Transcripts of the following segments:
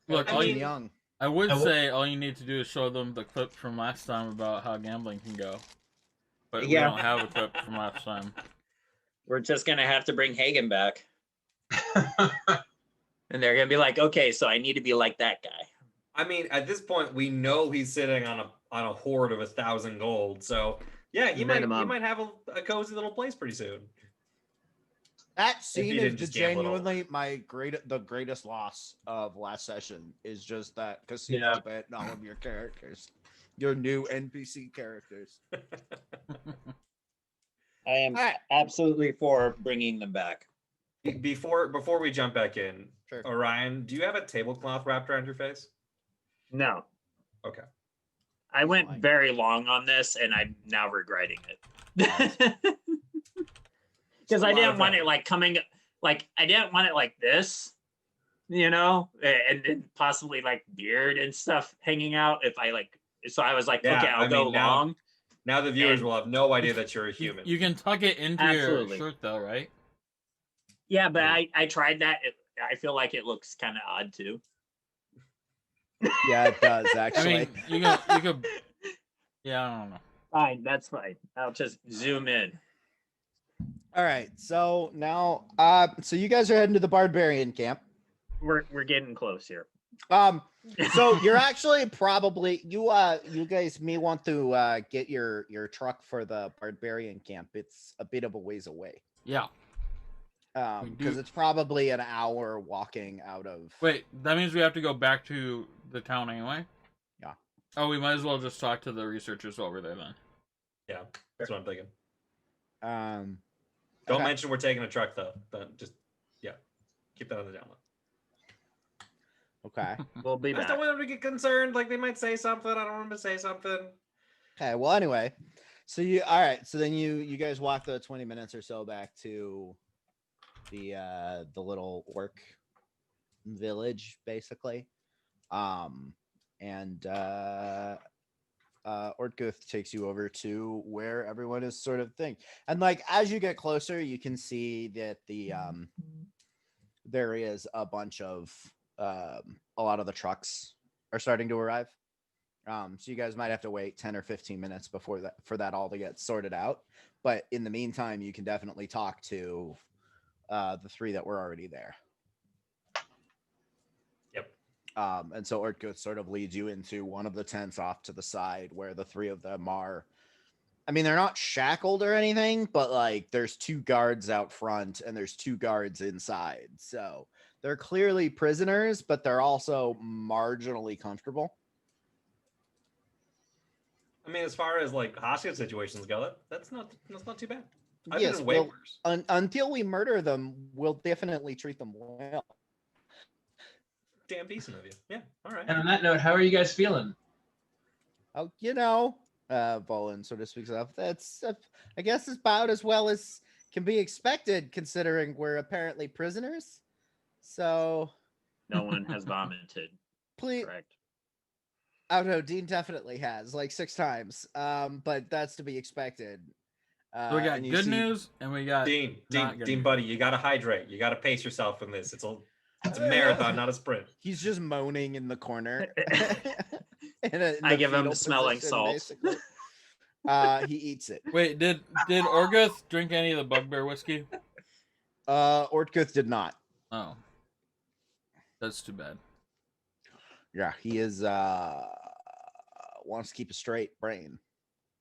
Look, young. I would say all you need to do is show them the clip from last time about how gambling can go. But we don't have a clip from last time. We're just going to have to bring Hagen back. And they're going to be like, okay, so I need to be like that guy. I mean, at this point, we know he's sitting on a hoard of 1,000 gold. So, yeah, he might have a cozy little place pretty soon. That scene is genuinely the greatest loss of last session is just that casino bet and all of your characters. Your new NPC characters. I am absolutely for bringing them back. Before we jump back in, sure. Orion, do you have a tablecloth wrapped around your face? No. Okay. I went very long on this, and I'm now regretting it. Because I didn't want it I didn't want it like this, and possibly like beard and stuff hanging out. So I was like, okay, I'll go long. Now the viewers will have no idea that you're a human. You can tuck it into your shirt though, right? Yeah, but I tried that. I feel like it looks kind of odd too. Yeah, it does actually. I mean, you could. Yeah, I don't know. Fine, that's fine. I'll just zoom in. All right, so now, so you guys are heading to the barbarian camp. We're getting close here. So you're actually probably you guys may want to get your truck for the barbarian camp. It's a bit of a ways away. Yeah. Because it's probably an hour walking out of. Wait, that means we have to go back to the town anyway? Yeah. Oh, we might as well just talk to the researchers over there then. Yeah, that's what I'm thinking. Don't Don't mention we're taking a truck though. Just keep that on the download. Okay. We'll be back. I just don't want them to get concerned. Like they might say something. I don't want them to say something. Okay. Well, anyway, so all right. So then you guys walk the 20 minutes or so back to the little orc village, basically, and Ortguth takes you over to where everyone is sort of thing. And like as you get closer, you can see that there is a bunch of a lot of the trucks are starting to arrive. So you guys might have to wait 10 or 15 minutes for that all to get sorted out. But in the meantime, you can definitely talk to the three that were already there. Yep. And so Ortguth sort of leads you into one of the tents off to the side where the three of them are. I mean, they're not shackled or anything, but like there's 2 guards out front and there's 2 guards inside. So they're clearly prisoners, but they're also marginally comfortable. I mean, as far as like hostage situations go, that's not too bad. Yes, way worse. Until we murder them, we'll definitely treat them well. Damn decent of you. Yeah, all right. And on that note, how are you guys feeling? Oh, Bolin sort of speaks up. That's, I guess, about as well as can be expected, considering we're apparently prisoners. So, no one has vomited. Please. Correct. Oh no, Dean definitely has, like 6 times. But that's to be expected. So we got good news and we got Dean, buddy, you got to hydrate. You got to pace yourself in this. It's a marathon, not a sprint. He's just moaning in the corner. I give him smelling salt. He eats it. Wait, did Orguth drink any of the bugbear whiskey? Ortguth did not. Oh, that's too bad. Yeah, he is wants to keep a straight brain.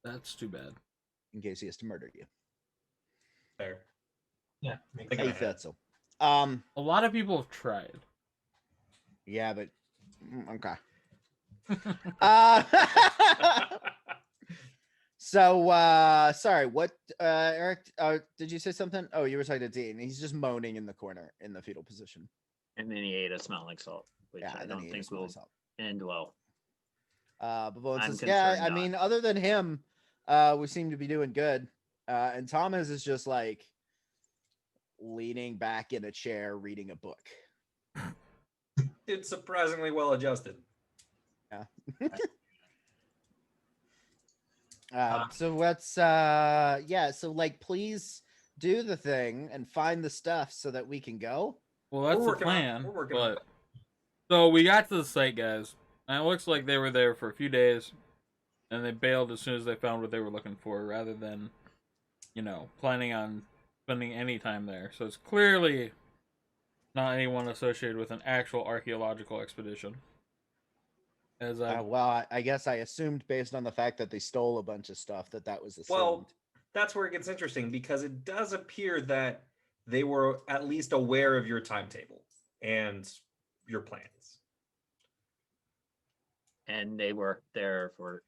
That's too bad. In case he has to murder you. Fair. Yeah, I thought so. A lot of people have tried. Yeah, but okay. So sorry, what Eric, did you say something? Oh, you were talking to Dean. He's just moaning in the corner in the fetal position. And then he ate a smelling salt, which I don't think will end well. But says, yeah, I mean, other than him, we seem to be doing good. And Thomas is just like leaning back in a chair reading a book. It's surprisingly well adjusted. Yeah. So let's so like please do the thing and find the stuff so that we can go. Well, that's the plan. We're working but So we got to the site, guys, and it looks like they were there for a few days, and they bailed as soon as they found what they were looking for, rather than, planning on spending any time there. So it's clearly not anyone associated with an actual archaeological expedition. I guess I assumed based on the fact that they stole a bunch of stuff that was assumed. Well, that's where it gets interesting, because it does appear that they were at least aware of your timetable and your plans. And they were there for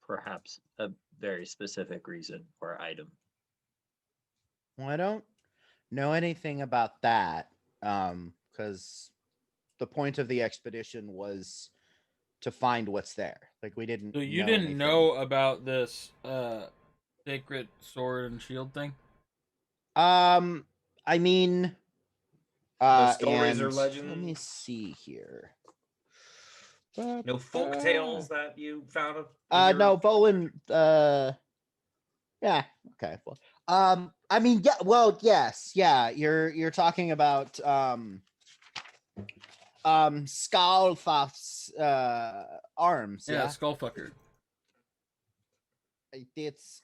perhaps a very specific reason or item. Well, I don't know anything about that, because the point of the expedition was to find what's there. Like, we didn't. So you know didn't anything. know about this sacred sword and shield thing? I mean, the stories or legends. Let me see here. No folk tales that you found? No, Bowen. Yeah. Okay. Well, I mean, yeah. Well, yes. Yeah. You're talking about Skullfuck's arms. Yeah, Skullfucker. It's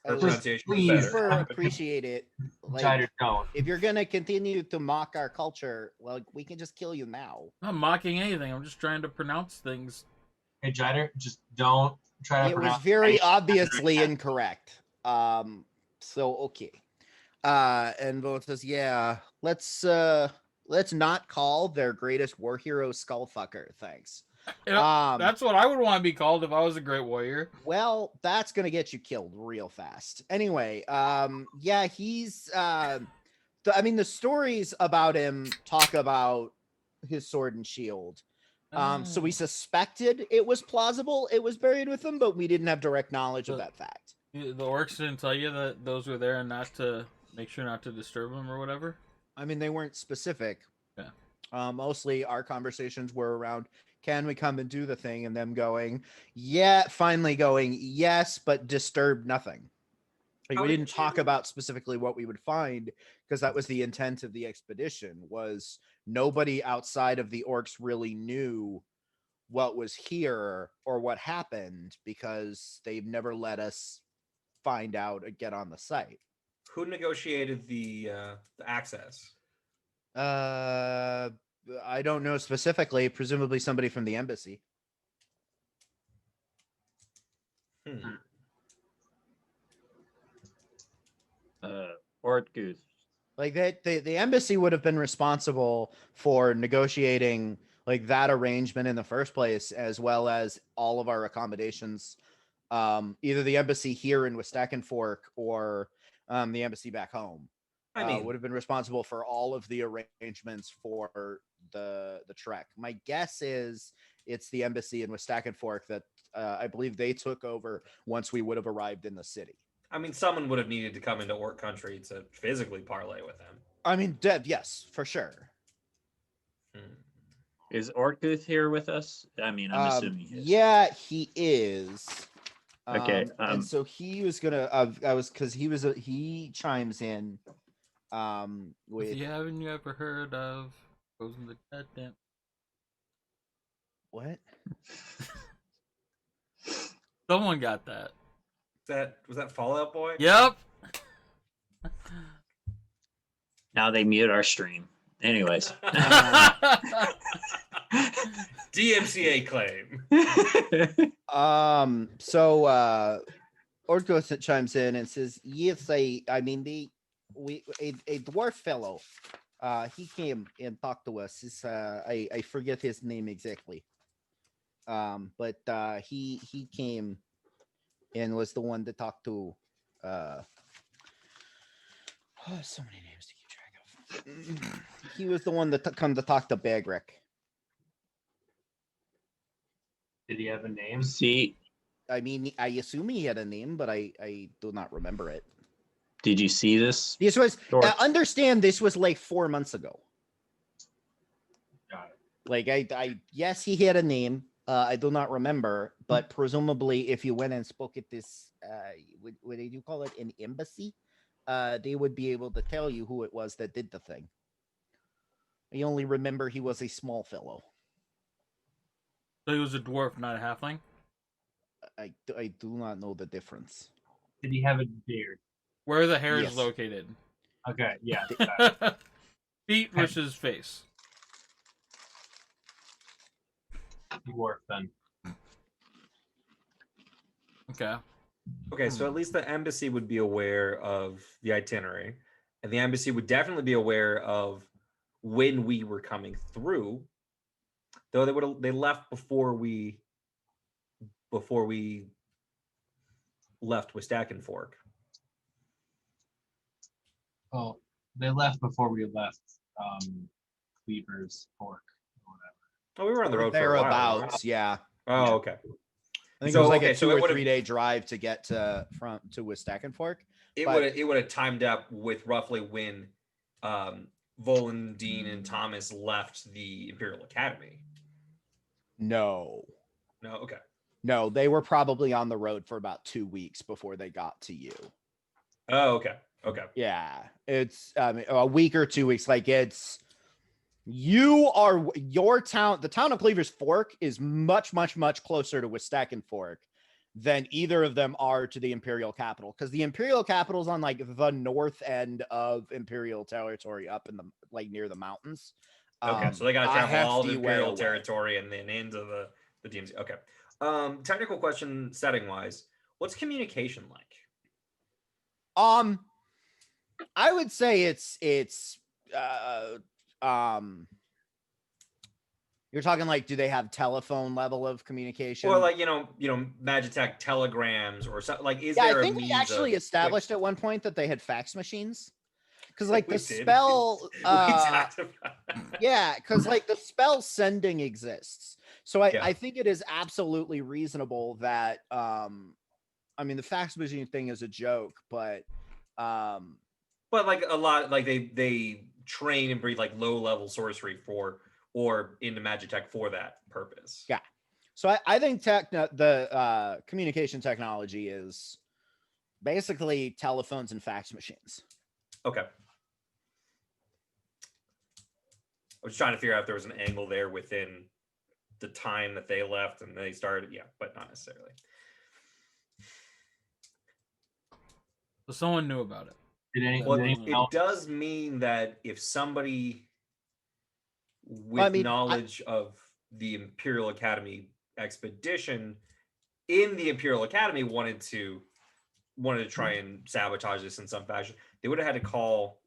Please appreciate it. Like, Jider, don't. if you're gonna continue to mock our culture, well, we can just kill you now. I'm not mocking anything. I'm just trying to pronounce things. Hey, Jider, just don't try to It pronounce was very anything. obviously incorrect. So okay. And Bo says, yeah, let's not call their greatest war hero Skullfucker. Thanks. That's what I would want to be called if I was a great warrior. Well, that's gonna get you killed real fast. Anyway, yeah, he's I mean, the stories about him talk about his sword and shield. So we suspected it was plausible it was buried with him, but we didn't have direct knowledge of that fact. The orcs didn't tell you that those were there and not to make sure not to disturb them or whatever? I mean, they weren't specific. Yeah. Mostly our conversations were around, can we come and do the thing? And them going, yeah, finally going, yes, but disturb nothing. Like, we didn't talk about specifically what we would find, because that was the intent of the expedition, was nobody outside of the orcs really knew what was here or what happened, because they've never let us find out or get on the site. Who negotiated the access? I don't know specifically. Presumably somebody from the embassy. Ortgoose. Like that, the embassy would have been responsible for negotiating like that arrangement in the first place, as well as all of our accommodations. Either the embassy here in Westaken Fork or the embassy back home. I mean, would have been responsible for all of the arrangements for the trek. My guess is it's the embassy in Westaken Fork that I believe they took over once we would have arrived in the city. I mean, someone would have needed to come into Orc country to physically parlay with them. I mean, yes, for sure. Is Ortguth here with us? I mean, I'm assuming he is. Yeah, he is. Okay. And so he was gonna. He chimes in. With haven't you ever heard of Frozen the Goddamn? What? Someone got that. Was that Fallout Boy? Yep. Now they mute our stream. Anyways. DMCA claim. So Ortgos chimes in and says, yes, a dwarf fellow, he came and talked to us. I forget his name exactly. But he came and was the one to talk to so many names to keep track of. He was the one that come to talk to Bagrick. Did he have a name? See, I mean, I assume he had a name, but I do not remember it. Did you see this? This was understand. This was like 4 months ago. Got it. Like I yes, he had a name. I do not remember, but presumably, if you went and spoke at this, what did you call it, an embassy? They would be able to tell you who it was that did the thing. I only remember he was a small fellow. So he was a dwarf, not a halfling? I do not know the difference. Did he have a beard? Where are the hairs Yes. located? Okay, yeah. Feet versus face. Dwarf then. Okay. Okay, so at least the embassy would be aware of the itinerary, and the embassy would definitely be aware of when we were coming through. Though they left before we left Wistaken Fork. Oh, they left before we left Cleaver's Fork or whatever. Oh, we were on the road for a while. Thereabouts, yeah. Oh, Yeah. okay. I think So, it was like okay, a so 2 it or would've- 3 day drive to get to Wistaken Fork. It But- would have timed up with roughly when Volan, Dean, and Thomas left the Imperial Academy. No. No, okay. No, they were probably on the road for about 2 weeks before they got to you. Oh, okay. Okay. Yeah, it's a week or 2 weeks. Like your town, the town of Cleaver's Fork is much closer to Wistaken Fork than either of them are to the Imperial capital, because the Imperial capital is on like the north end of Imperial territory, up in the like near the mountains. Okay, so they got to a travel all the hefty way Imperial away. territory and then into the DMZ. Okay. Technical question, setting wise, what's communication like? I would say it's you're talking like, do they have telephone level of communication? Or like Magitech telegrams or something. Like, is Yeah, there I a think we means actually of established at one point that they had fax machines. Because like We the did. spell, We talked about- yeah, because like the spell sending exists. So Yeah. I think it is absolutely reasonable that I mean the fax machine thing is a joke, but But like a lot, like they train and breed like low level sorcery or into Magitech for that purpose. Yeah. So I think the communication technology is basically telephones and fax machines. Okay. I was trying to figure out if there was an angle there within the time that they left and they started. Yeah, but not necessarily. So someone knew about it. Did anyone, Well, did it anyone else? does mean that if somebody with knowledge of the Imperial Academy expedition in the Imperial Academy wanted to try and sabotage this in some fashion, they would have had to call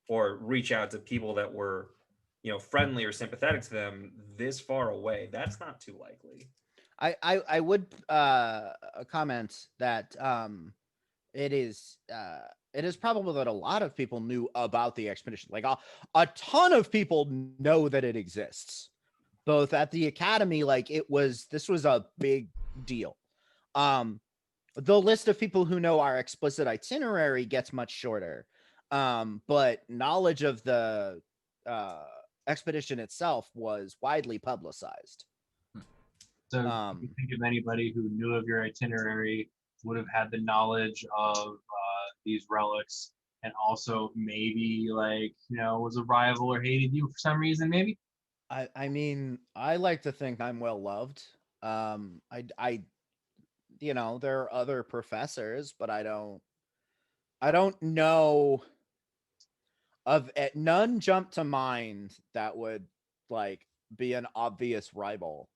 or reach out to people that were, friendly or sympathetic to them this far away. That's not too likely. I would comment that it is probable that a lot of people knew about the expedition. Like a ton of people know that it exists, both at the academy. Like this was a big deal. The list of people who know our explicit itinerary gets much shorter, but knowledge of the expedition itself was widely publicized. So if you think of anybody who knew of your itinerary, would have had the knowledge of these relics, and also maybe was a rival or hated you for some reason, maybe? I mean, I like to think I'm well loved. There are other professors, but I don't know of it. None jump to mind that would be an obvious rival.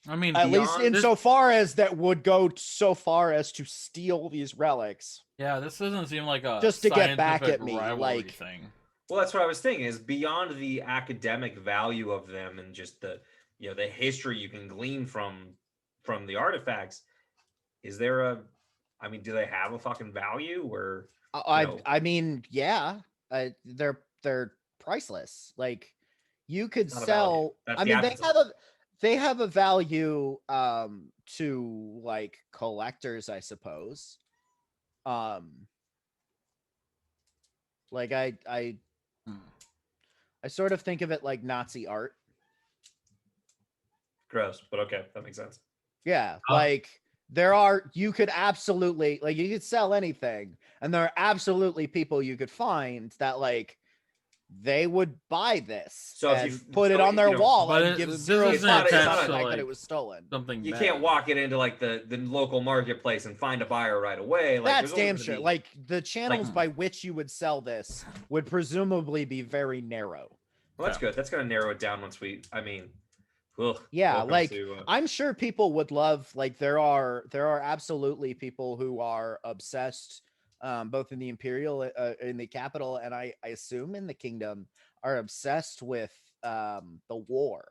I mean, at least insofar as that would go so far as to steal these relics. Yeah, this doesn't seem like a just to get back at me, thing. Well, that's what I was thinking. Is beyond the academic value of them and just the the history you can glean from the artifacts. Is there do they have a fucking value or? I mean, yeah, they're priceless. Like you could sell. I mean, they have a value to collectors, I suppose. I sort of think of it like Nazi art. Gross, but okay, that makes sense. Yeah, you could absolutely you could sell anything, and there are absolutely people you could find that they would buy this So if and you put it on their wall but and give this zero isn't fucks attached about to, the fact like, that it was stolen. something you bad. can't walk it into like the local marketplace and find a buyer right away. Like, That's there's only damn gonna sure. be- Like the channels by which you would sell this would presumably be very narrow. Well, that's good. That's gonna narrow it down once we. I mean, Yeah, welcome like to, I'm sure people would love. Like there are absolutely people who are obsessed, both in the Imperial, in the capital, and I assume in the Kingdom, are obsessed with the war.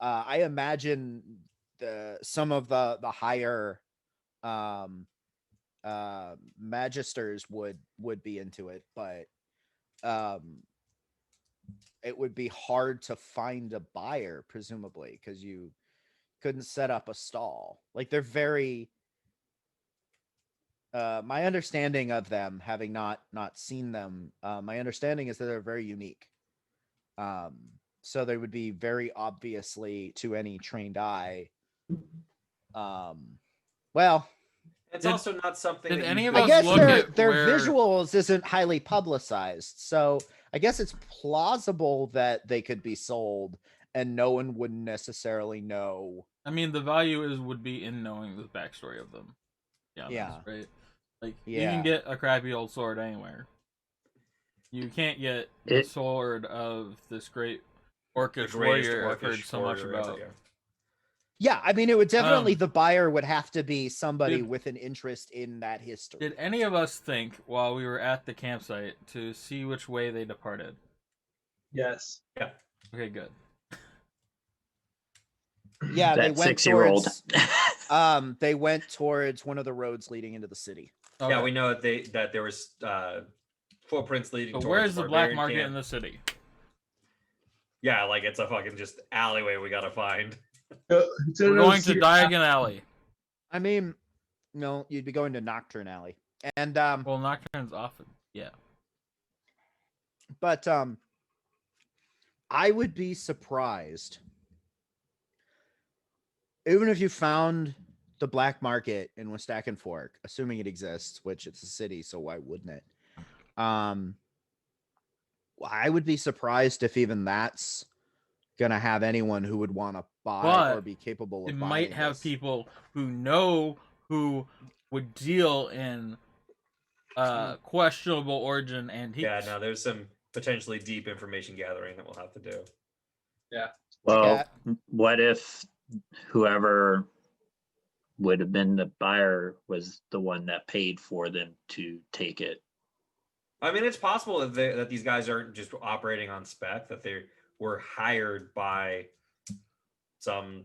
I imagine some of the higher magisters would be into it, but it would be hard to find a buyer, presumably, because you couldn't set up a stall. Like they're very my understanding of them, having not seen them, my understanding is that they're very unique. So they would be very obviously to any trained eye. Well, it's also not something. Did that any you of I us guess look at their where- visuals isn't highly publicized, so I guess it's plausible that they could be sold and no one wouldn't necessarily know. I mean, the value would be in knowing the backstory of them. Yeah. Right. Like you Yeah. can get a crappy old sword anywhere. You can't get the sword of this great orcish warrior I've heard so much about. Yeah, I mean, it would definitely, the buyer would have to be somebody with an interest in that history. Did any of us think while we were at the campsite to see which way they departed? Yes. Yeah. Okay, good. Yeah, That they went 6-year-old. towards they went towards one of the roads leading into the city. Okay. Yeah, we know that there was footprints leading. So towards where's the black barbarian market camp. in the city? Yeah, like it's a fucking just alleyway we gotta find. We're going to Dunegeon Alley. I mean, no, you'd be going to Nocturne Alley. And Well, Nocturne's often, yeah. But I would be surprised, even if you found the black market in Westack and Fork, assuming it exists, which it's a city, so why wouldn't it? I would be surprised if even that's gonna have anyone who would want to buy or be capable of it buying. Might have this. people who know who would deal in questionable origin antiques. Yeah, no, there's some potentially deep information gathering that we'll have to do. Yeah. Well, what if whoever would have been the buyer was the one that paid for them to take it? I mean, it's possible that these guys aren't just operating on spec, that they were hired by some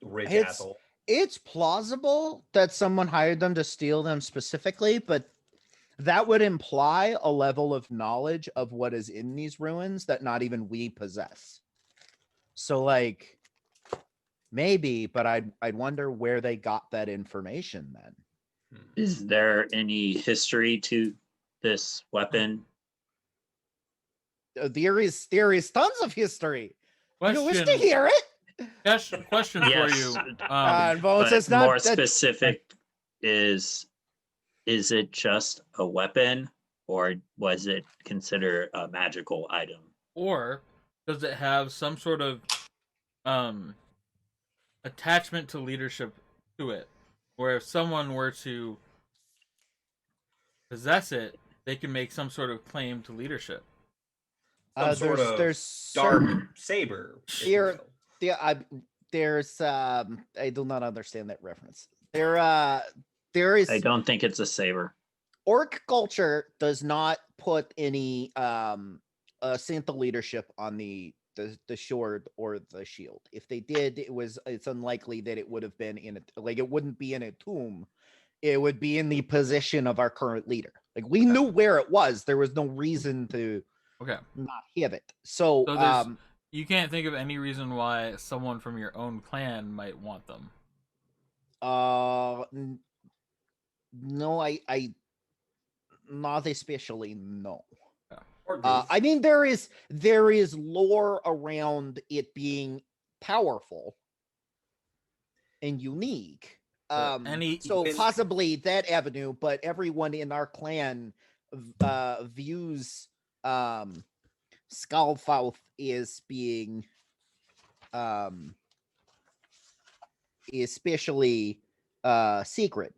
rich asshole. It's plausible that someone hired them to steal them specifically, but that would imply a level of knowledge of what is in these ruins that not even we possess. So, like, maybe, but I'd wonder where they got that information then. Is there any history to this weapon? There is tons of history. Question, You wish to hear it? Question Yes, for you. Bones, but it's not more that- specific is it just a weapon, or was it considered a magical item? Or does it have some sort of attachment to leadership to it, where if someone were to possess it, they can make some sort of claim to leadership? Some sort of there's dark certain- saber. if you Here, will. there's I do not understand that reference. There is I don't think it's a saber. orc culture does not put any Santa leadership on the sword or the shield. If they did, it's unlikely that it would have been in it. Like, it wouldn't be in a tomb. It would be in the position of our current leader. Like, we knew where it was. There was no reason to not have it. So you can't think of any reason why someone from your own clan might want them. No, I not especially, no. Or I mean, there is lore around it being powerful and unique. So possibly that avenue, but everyone in our clan views Skullfouth is being especially secret.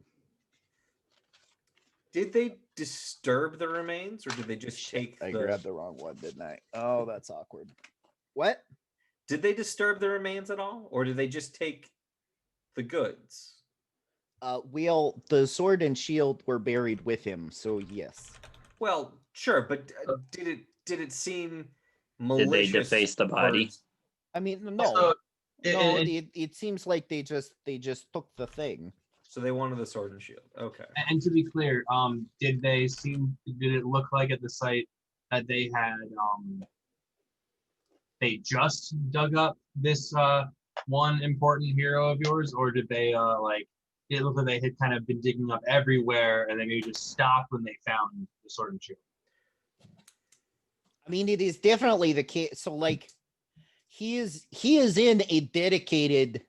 Did they disturb the remains, or did they just take I the... grabbed the wrong one, didn't I? Oh, that's awkward. What? Did they disturb the remains at all, or did they just take the goods? The sword and shield were buried with him, so yes. Well, sure, but did it seem Did malicious? they deface the body? I mean, no. So, It seems like they just took the thing. So they wanted the sword and shield. Okay. and to be clear, did it look like at the site that they had they just dug up this one important hero of yours, or did they it looked like they had kind of been digging up everywhere and they maybe just stopped when they found the sword and shield? I mean, it is definitely the case. So, like, he is in a dedicated,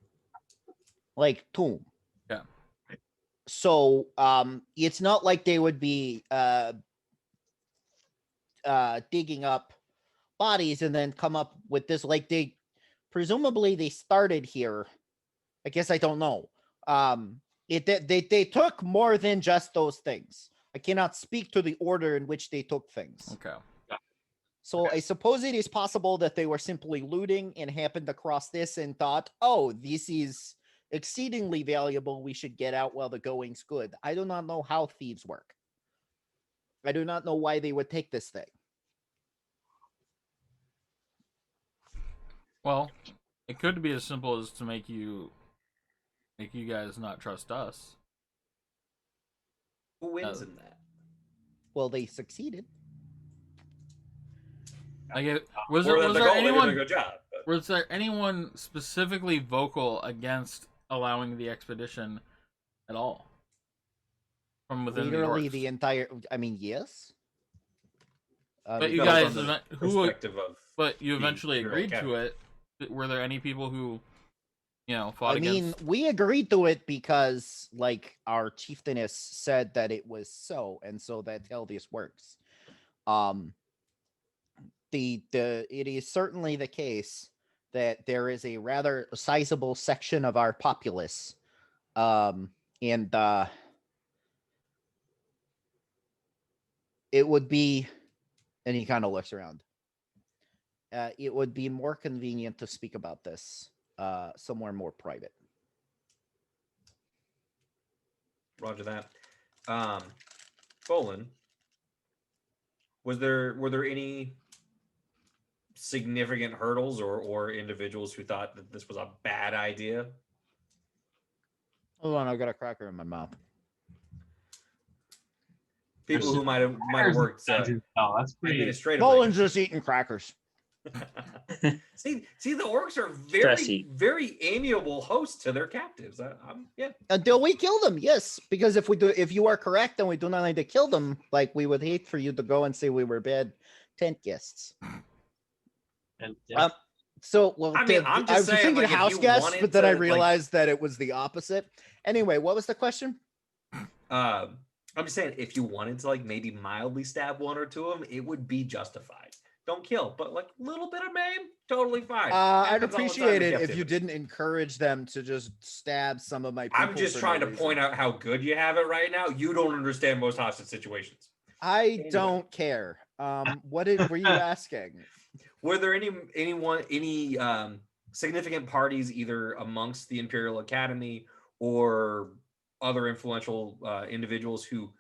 like, tomb. Yeah. So, it's not like they would be digging up bodies and then come up with this. Like, presumably they started here. I guess I don't know. They took more than just those things. I cannot speak to the order in which they took things. Okay. So I suppose it is possible that they were simply looting and happened across this and thought, oh, this is exceedingly valuable. We should get out while the going's good. I do not know how thieves work. I do not know why they would take this thing. Well, it could be as simple as to make you guys not trust us. Who wins in that? Well, they succeeded. Was there anyone? Good job. But... Was there anyone specifically vocal against allowing the expedition at all? From within Literally the entire. I mean, yes. But you guys, but you the eventually agreed to it. Were there any people who, fought against? I mean, we agreed to it because, like, our chieftainess said that it was so, and so that's how this works. It is certainly the case that there is a rather sizable section of our populace, and it would be, and he kind of looks around. It would be more convenient to speak about this somewhere more private. Roger that. Bolin, were there any significant hurdles or individuals who thought that this was a bad idea? Hold on, I've got a cracker in my mouth. People who might have worked that's pretty administratively. Bolin's just eating crackers. see, the orcs are very amiable hosts to their captives. Yeah. Until we kill them, yes. Because if you are correct, then we do not need to kill them. Like, we would hate for you to go and say we were bad tent guests. And, I'm just saying, thinking like, house guests, but then I realized that it was the opposite. Anyway, what was the question? I'm just saying, if you wanted to, like, maybe mildly stab one or two of them, it would be justified. Don't kill, but, like, little bit of maim, totally fine. I'd appreciate it if you didn't encourage them to just stab some of my people. I'm just trying to point out how good you have it right now. You don't understand most hostage situations. I don't care. What were you asking? Were there any significant parties either amongst the Imperial Academy or other influential individuals who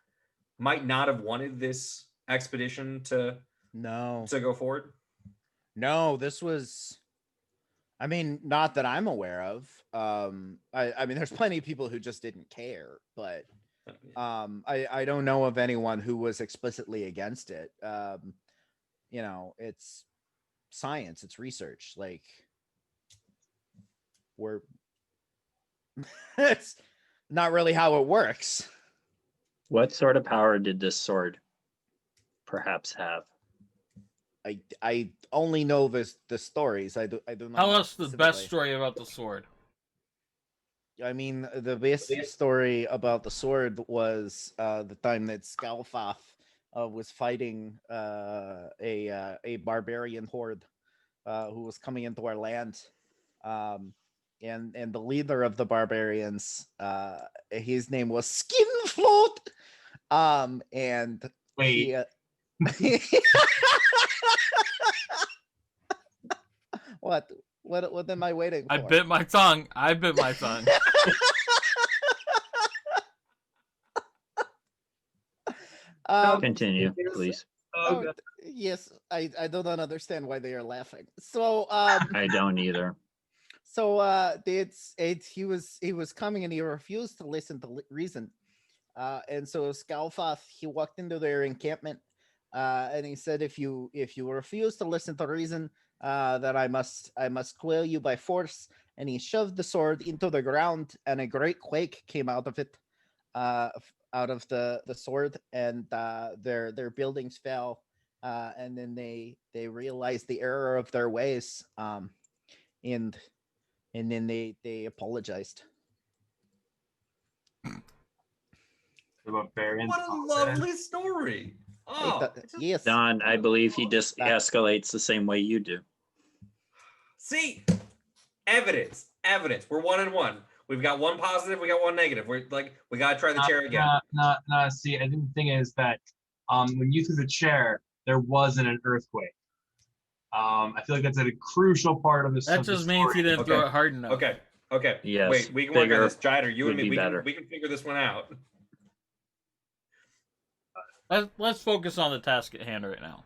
might not have wanted this expedition to go forward? No, this was, I mean, not that I'm aware of. I mean, there's plenty of people who just didn't care, but I don't know of anyone who was explicitly against it. It's science, it's research. Like, it's not really how it works. What sort of power did this sword perhaps have? I only know the stories. I do not. Tell us the best story about the sword. I mean, the best story about the sword was the time that Skullfouth was fighting a barbarian horde who was coming into our land. And the leader of the barbarians, his name was Skinfloat. And Wait. What am I waiting for? I bit my tongue. Continue, please. Yes, I do not understand why they are laughing. So I don't either. So he was coming and he refused to listen to reason. And so Scalfoth, he walked into their encampment and he said, if you refuse to listen to reason, that I must quell you by force. And he shoved the sword into the ground, and a great quake came out of it, out of the sword, and their buildings fell. And then they realized the error of their ways, and then they apologized. What a lovely story. Oh, yes. Don, I believe he just escalates the same way you do. See, evidence. We're 1-1. We've got one positive. We got one negative. We're like, we gotta try the chair again. See, I think the thing is that when you threw the chair, there wasn't an earthquake. I feel like that's a crucial part of this. That just means he didn't throw it hard enough. Okay. Yes. Wait, we can work on this. Jider, you and me, we can figure this one out. Let's focus on the task at hand right now.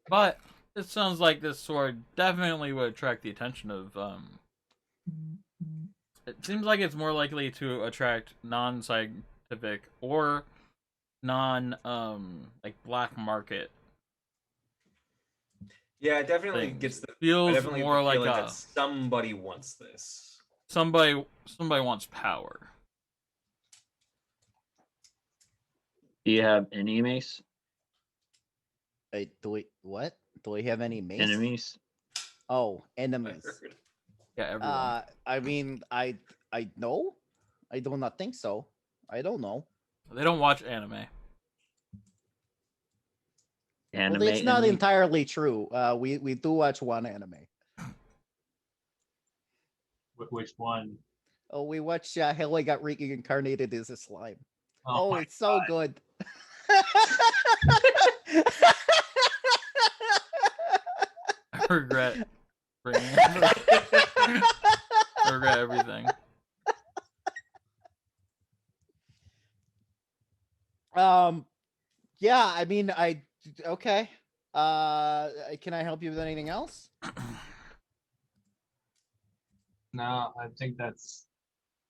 But it sounds like this sword definitely would attract the attention of it seems like it's more likely to attract non-scientific or like black market. Yeah, it definitely things. gets the feels more like that somebody wants this. Somebody wants power. Do you have any mace? Do we have any mace? Enemies? Oh, enemies. Yeah, everyone. I mean, I know. I do not think so. I don't know. They don't watch anime. Well, it's not entirely true. We do watch one anime. Which one? Oh, we watch Hella got reincarnated as a slime. Oh, it's so good. I regret bringing it. I regret everything. Yeah, I mean, okay. Can I help you with anything else? No, I think that's.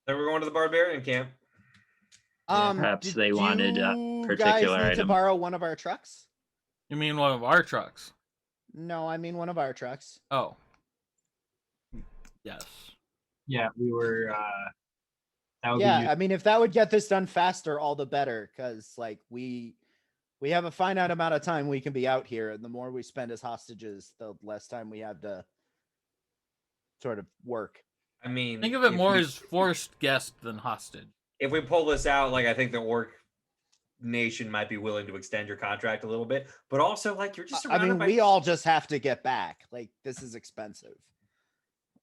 Then we're going to the barbarian camp. Perhaps they wanted a particular guys need item. to borrow one of our trucks? You mean one of our trucks? No, I mean one of our trucks. Oh. Yes. Yeah, we were. That would I mean, if that would get this done faster, all the better. Because like we have a finite amount of time we can be out here, and the more we spend as hostages, the less time we have to sort of work. I mean, think of it more as forced guest than hostage. If we pull this out, like I think the Orc Nation might be willing to extend your contract a little bit, but also like you're just. I mean, we all just have to get back. Like this is expensive,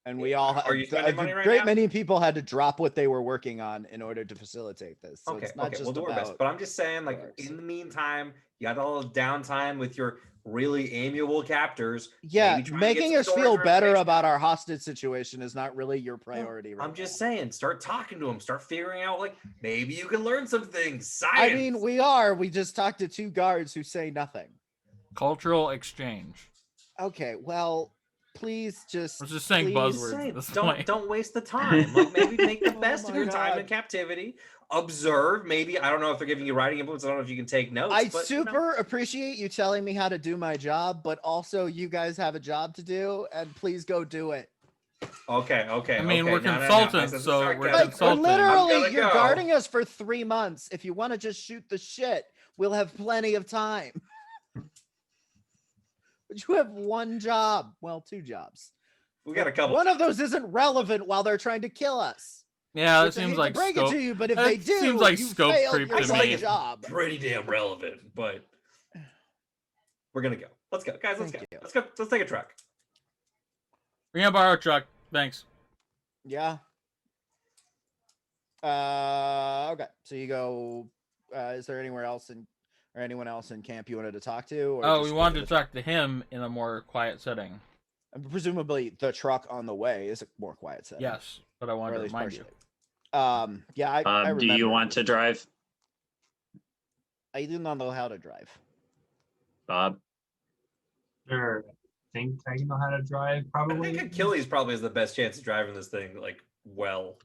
and we all. Are you spending money right great now? many people had to drop what they were working on in order to facilitate this. So it's not just we'll do our best. But I'm just saying, like in the meantime, you got a little downtime with your really amiable captors. Yeah, making us feel better about our hostage situation is not really your priority. I'm just saying, start talking to them, start figuring out, like, maybe you can learn some things. Science. I mean, we just talked to 2 guards who say nothing. Cultural exchange. Okay, well, please just. I was just saying buzzwords at this point. Don't waste the time. Like, maybe make the best of your time in captivity. Observe, maybe. I don't know if they're giving you writing inputs. I don't know if you can take notes. I super appreciate you telling me how to do my job, but also you guys have a job to do, and please go do it. Okay. I mean, we're consultants, so we're consulting. Literally, you're guarding us for 3 months. If you want to just shoot the shit, we'll have plenty of time. But you have 1 job. Well, 2 jobs. We got a couple. One of those isn't relevant while they're trying to kill us. Yeah, it seems like break it to you, but if they do, seems like you scope failed creep your to me. job. Pretty damn relevant, but We're gonna go. Let's go, guys. Let's Thank go. you. Let's go. Let's take a truck. We're gonna borrow a truck. Thanks. Yeah. Okay. So you go. Is there anywhere else or anyone else in camp you wanted to talk to? Or Oh, just we go wanted the to talk to him in a more quiet setting. Presumably, the truck on the way is a more quiet setting. Yes, but I wanted to remind you. Yeah, I remember. Do you want to drive, I do not know how to drive. Bob? Sure. I think I know how to drive, I probably. think Achilles probably has the best chance of driving this thing like well.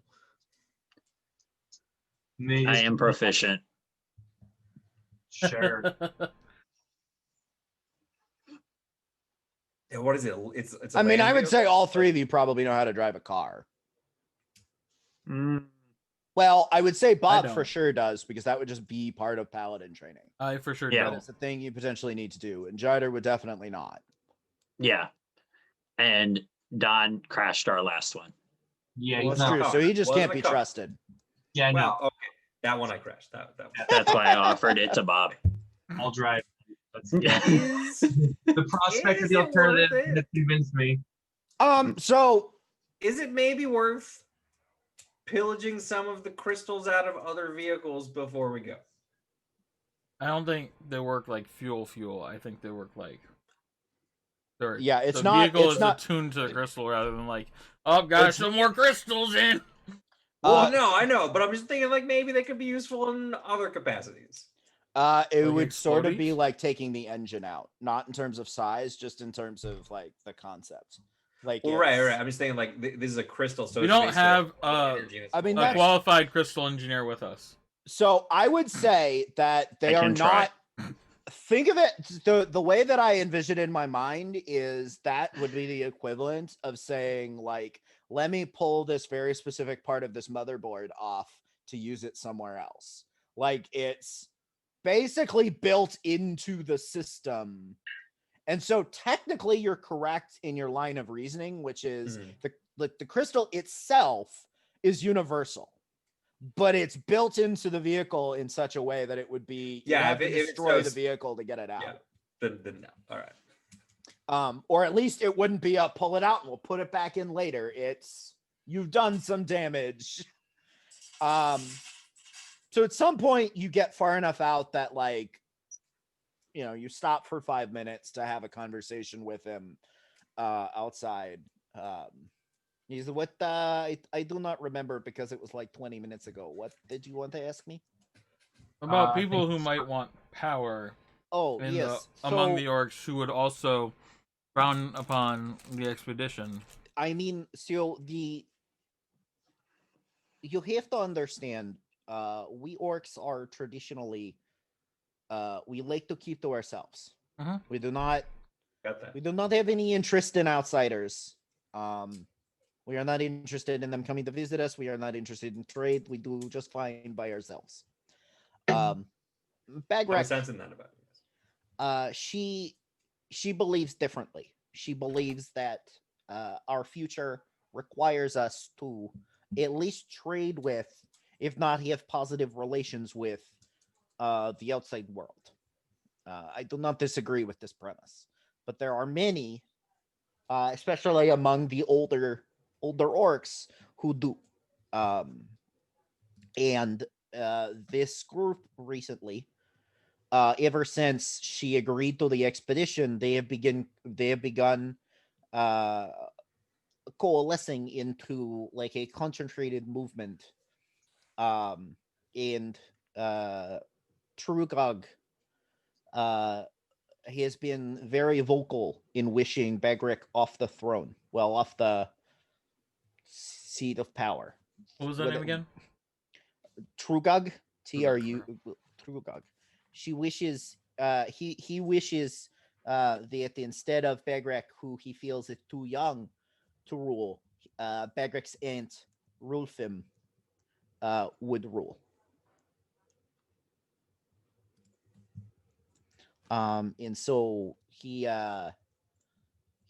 I am proficient. Sure. Yeah, what is it? It's. I mean, land I would say vehicle? all three of you probably know how to drive a car. Mm, Well, I would say Bob don't. for sure does, because that would just be part of Paladin training. I for sure Yeah. That don't. is a thing you potentially need to do, and Jider would definitely not. yeah. And Don crashed our last one. Yeah, Well, he's that's not. true. So he just Wasn't can't a be car. trusted. Yeah, no, Well, okay. That one I crashed. That one. That's why I offered it to Bob. I'll drive. That's Is the prospect of Is the it worth alternative it? that convinced me. So is it maybe worth pillaging some of the crystals out of other vehicles before we go? I don't think they work like fuel. I think they work like dirt. Yeah, it's the not- vehicle it's is not- attuned to the crystal rather than like, oh, got It's- some more crystals in. Well, no, I know, but I'm just thinking like maybe they could be useful in other capacities. it Like would sort of be explodies? like taking the engine out, not in terms of size, just in terms of like the concept. Like, Well, right. it's- I'm just thinking like this is a crystal, so We it's don't basically have, a lot of energy and it's I mean, A that's- qualified crystal engineer with us. So I would say that they I are can try. not. Think of it the way that I envision in my mind is that would be the equivalent of saying like, let me pull this very specific part of this motherboard off to use it somewhere else. Like, it's basically built into the system. And so technically you're correct in your line of reasoning, which is the crystal itself is universal, but it's built into the vehicle in such a way that it would be you have to destroy the vehicle to get it out. Yeah, then no. All right. Or at least it wouldn't be a pull it out and we'll put it back in later. It's you've done some damage. So at some point you get far enough out that like, you know, you stop for 5 minutes to have a conversation with him outside. He's what I do not remember because it was like 20 minutes ago. What did you want to ask me? About I people think who might want power Oh, in yes. among So, the orcs who would also frown upon the expedition. I mean, so you have to understand, we orcs are traditionally, we like to keep to ourselves. Mhm. We do not Got that. We do not have any interest in outsiders. We are not interested in them coming to visit us. We are not interested in trade. We do just fine by ourselves. I'm Bagrek, sensing that about you. she believes differently. She believes that our future requires us to at least trade with, if not have positive relations with, the outside world. I do not disagree with this premise, but there are many, especially among the older orcs, who do. And this group recently, ever since she agreed to the expedition, they have begun coalescing into like a concentrated movement. And Trugog he has been very vocal in wishing Bagrek off the throne. Well, off the seat of power. What was that With name it- again? Trugog, TRU, Trugog. She wishes. He wishes that instead of Bagrek, who he feels is too young to rule, Bagrek's aunt Rulfim would rule. And so he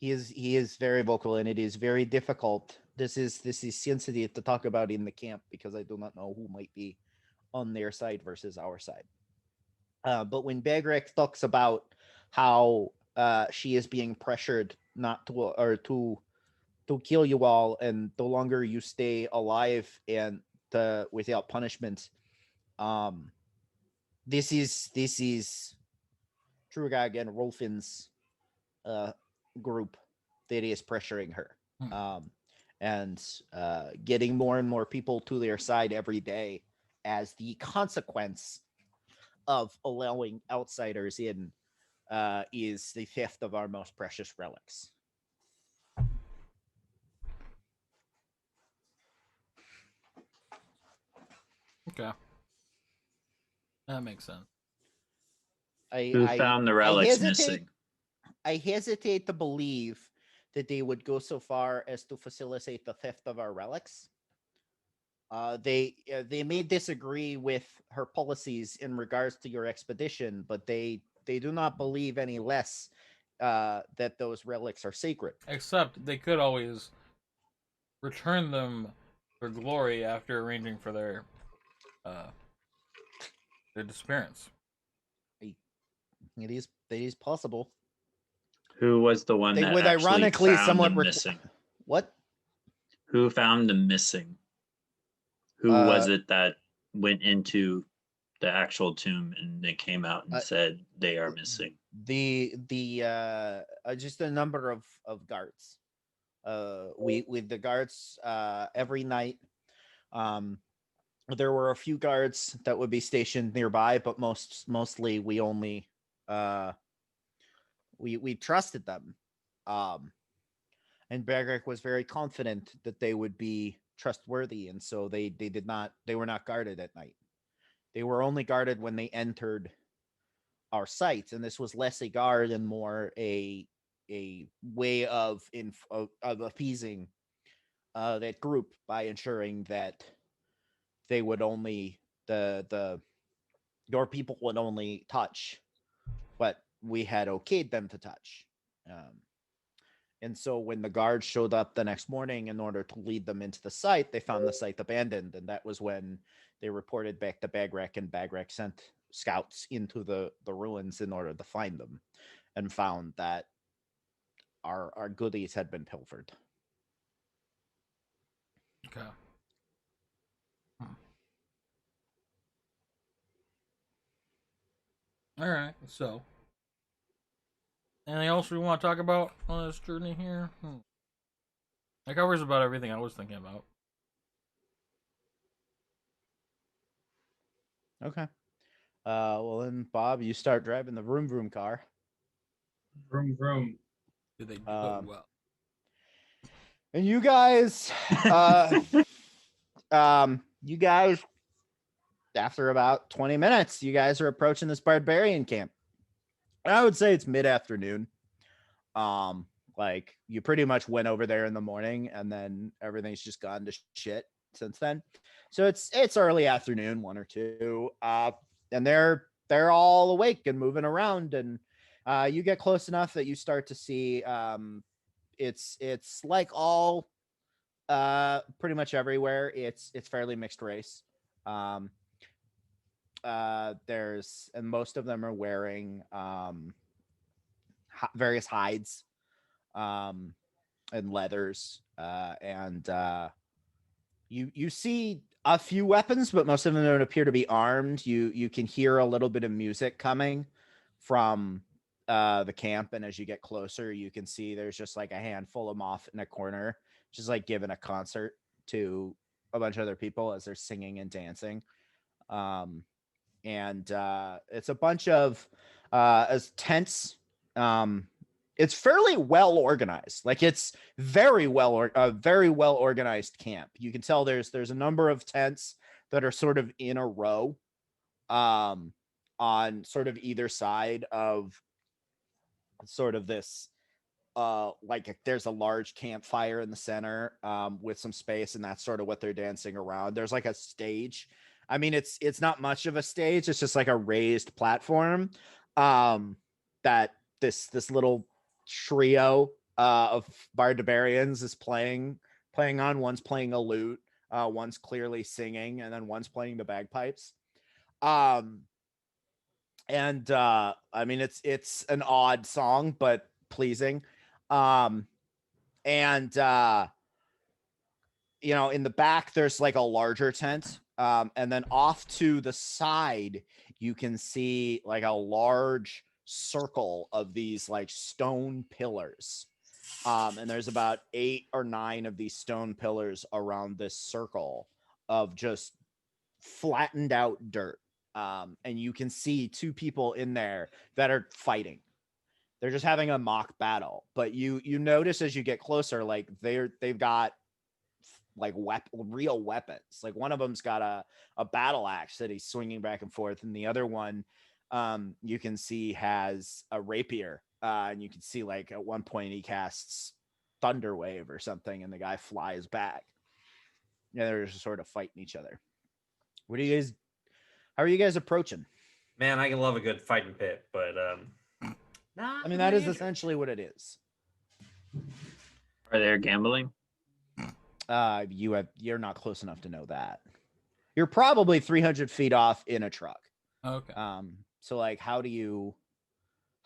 is very vocal, and it is very difficult. This is sensitive to talk about in the camp because I do not know who might be on their side versus our side. But when Bagrek talks about how she is being pressured not to or to kill you all, and the longer you stay alive and without punishment, this is Trugag and Rolfin's group that is pressuring her, and getting more and more people to their side every day as the consequence of allowing outsiders in is the theft of our most precious relics. Okay. That makes sense. Who found the relics missing? I hesitate to believe that they would go so far as to facilitate the theft of our relics. They may disagree with her policies in regards to your expedition, but they do not believe any less that those relics are sacred. Except they could always return them for glory after arranging for their disappearance. It is possible. Who was the one that would ironically found somewhat them missing? What? Who found them missing? Who was it that went into the actual tomb and they came out and said they are missing? The just a number of guards. We with the guards every night. There were a few guards that would be stationed nearby, but mostly we only we trusted them. And Bagric was very confident that they would be trustworthy, and so they were not guarded at night. They were only guarded when they entered our site, and this was less a guard and more a way of appeasing that group by ensuring that they would only your people would only touch what we had okayed them to touch. And so when the guards showed up the next morning in order to lead them into the site, they found the site abandoned. And that was when they reported back to Bagrek, and Bagrek sent scouts into the ruins in order to find them, and found that our goodies had been pilfered. Okay. All right, so anything else we want to talk about on this journey here? That covers about everything I was thinking about. Okay. Well then, Bob, you start driving the vroom vroom car. Vroom vroom. Did they do it well? And you guys, you guys, after about 20 minutes, you guys are approaching this barbarian camp. And I would say it's mid-afternoon. Like you pretty much went over there in the morning, and then everything's just gone to shit since then. So it's early afternoon, 1 or 2, and they're all awake and moving around, and you get close enough that you start to see it's like all pretty much everywhere. It's fairly mixed race. There's, and most of them are wearing various hides and leathers, and you see a few weapons, but most of them don't appear to be armed. You can hear a little bit of music coming from the camp, and as you get closer, you can see there's just like a handful of them off in a corner, just like giving a concert to a bunch of other people as they're singing and dancing. And it's a bunch of as tents. It's fairly well organized. Like it's very well organized camp. You can tell there's a number of tents that are sort of in a row on sort of either side of sort of this like there's a large campfire in the center with some space, and that's sort of what they're dancing around. There's like a stage. I mean, it's not much of a stage. It's just like a raised platform that this little trio of barbarians is playing on. One's playing a lute, one's clearly singing, and then one's playing the bagpipes. And I mean, it's an odd song, but pleasing. And you know, in the back there's like a larger tent, and then off to the side you can see like a large circle of these like stone pillars, and there's about 8 or 9 of these stone pillars around this circle of just flattened out dirt, and you can see 2 people in there that are fighting. They're just having a mock battle, but you notice as you get closer, like they've got like real weapons. Like one of them's got a battle axe that he's swinging back and forth, and the other one, you can see has a rapier, and you can see like at one point he casts Thunder Wave or something, and the guy flies back. Yeah, they're just sort of fighting each other. What do you guys? How are you guys approaching? Man, I can love a good fighting pit, but I mean, that is essentially what it is. Are there gambling? You're not close enough to know that. You're probably 300 feet off in a truck. Okay. So like, how do you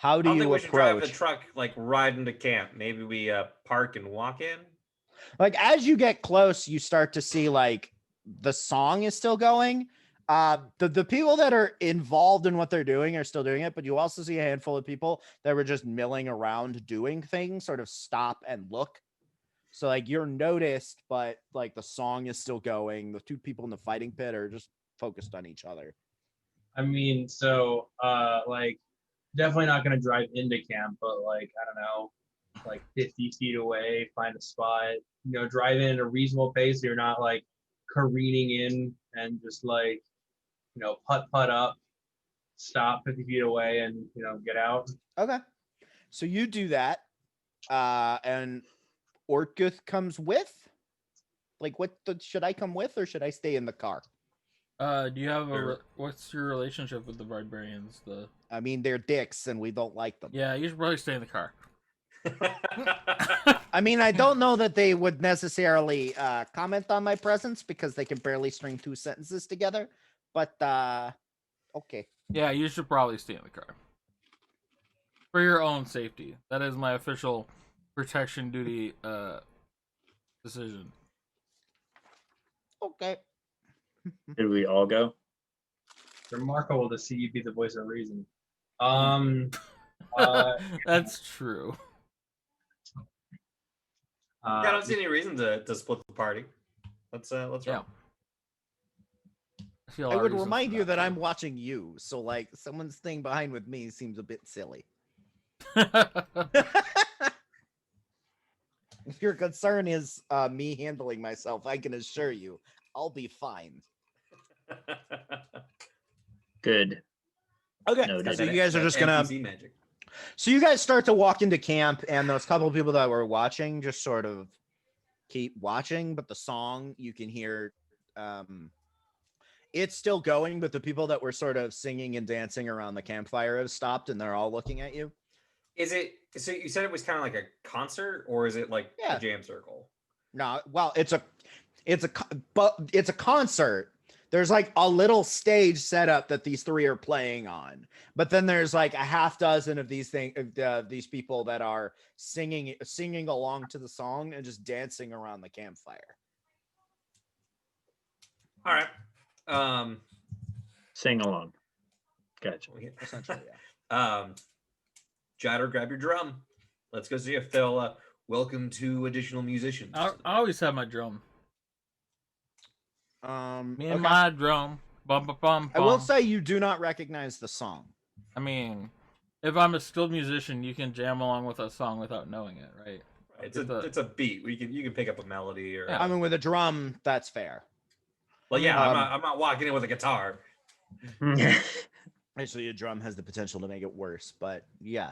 I don't think we should drive the approach? truck like right into camp. Maybe we park and walk in. Like as you get close, you start to see like the song is still going. The people that are involved in what they're doing are still doing it, but you also see a handful of people that were just milling around doing things sort of stop and look. So like you're noticed, but like the song is still going. The 2 people in the fighting pit are just focused on each other. I mean, so like definitely not gonna drive into camp, but like I don't know, like 50 feet away, find a spot, you know, drive in at a reasonable pace. So you're not like careening in and just like, you know, putt up, stop 50 feet away, and you know, get out. Okay, so you do that, and Ortguth comes with. Like, should I come with or should I stay in the car? Do you have what's your relationship with the barbarians? I mean, they're dicks and we don't like them. Yeah, you should probably stay in the car. I mean, I don't know that they would necessarily comment on my presence because they can barely string 2 sentences together. But okay. Yeah, you should probably stay in the car for your own safety. That is my official protection duty decision. Okay. Did we all go? Remarkable to see you be the voice of reason. That's true. I don't see any reason to split the party. Let's Yeah. I would remind you that I'm watching you, so like someone staying behind with me seems a bit silly. If your concern is me handling myself, I can assure you I'll be fine. Good. Okay, No, so you guys are just gonna. NPC magic. So you guys start to walk into camp, and those couple of people that were watching just sort of keep watching, but the song you can hear, it's still going, but the people that were sort of singing and dancing around the campfire have stopped, and they're all looking at you. Is it? So you said it was kind of like a concert, or is it like a jam circle? No, well, it's a concert. There's like a little stage setup that these 3 are playing on, but then there's like a half dozen of these these people that are singing along to the song and just dancing around the campfire. All right. Sing along. Gotcha. Essentially, yeah. Jider, grab your drum. Let's go see if they'll welcome 2 additional musicians. I always have my drum. Me and my drum. Bum, bum, bum, bum. I will say you do not recognize the song. I mean, if I'm a skilled musician, you can jam along with a song without knowing it, right? It's a beat. You can pick up a melody or. Yeah. I mean, with a drum, that's fair. Well, yeah, I'm not walking in with a guitar. Actually, a drum has the potential to make it worse, but yeah.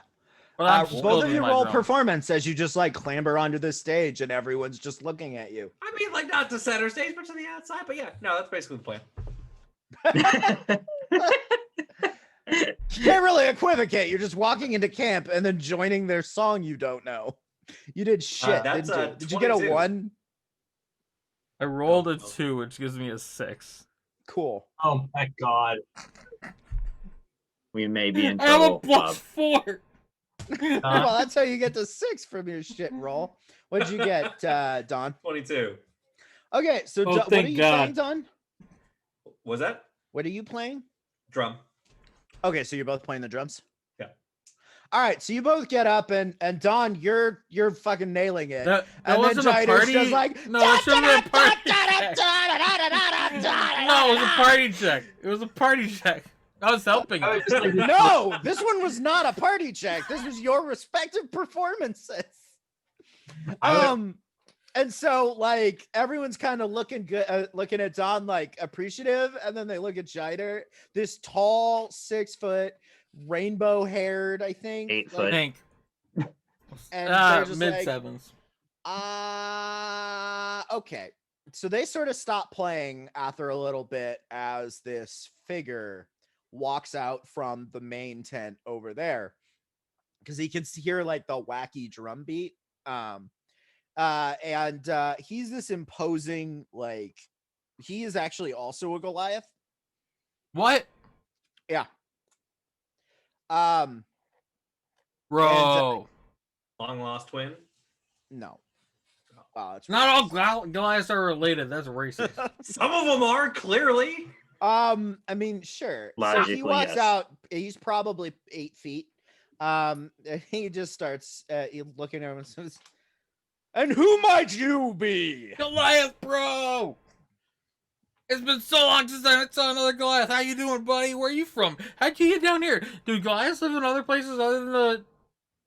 Well, both of you roll performance as you just like clamber onto this stage and everyone's just looking at you. I mean, like not to center stage, but to the outside. But yeah, no, that's basically the plan. You can't really equivocate. You're just walking into camp and then joining their song you don't know. You did shit, didn't you? Did you get a 1? I rolled a 2, which gives me a 6. Cool. Oh my god. We may be in I have a trouble. +4. Well, that's how you get to 6 from your shit roll. What'd you get, Don? 22. Okay, so Oh, what are thank you God. playing, Don? Was that What are you playing? drum? Okay, so you're both playing the drums? Yeah. All right, so you both get up, and Don, you're fucking nailing it. That and wasn't then a Jider's party. just like, No, that shouldn't have been a party check. No, it was a party check. It was a party check. I was helping. I was just like, No, this one was not a party check. This was your respective performances. And so like everyone's kind of looking good, looking at Don like appreciative, and then they look at Jider, this tall 6 foot, rainbow haired, I think, 8 like, foot. Think. and they're just Mid like, sevens. okay. So they sort of stop playing after a little bit as this figure walks out from the main tent over there, because he can hear like the wacky drum beat. And he's this imposing, like, he is actually also a Goliath. What? Yeah. Bro. Long lost twin. No. It's Not all Goliaths are related. That's racist. Some of them are clearly. I mean, sure. So Logically, he walks yes. out. He's probably 8 feet. And he just starts looking at him and says, "And who might you be?" Goliath, bro! It's been so long since I saw another Goliath. How you doing, buddy? Where are you from? How'd you get down here? Do Goliaths live in other places other than the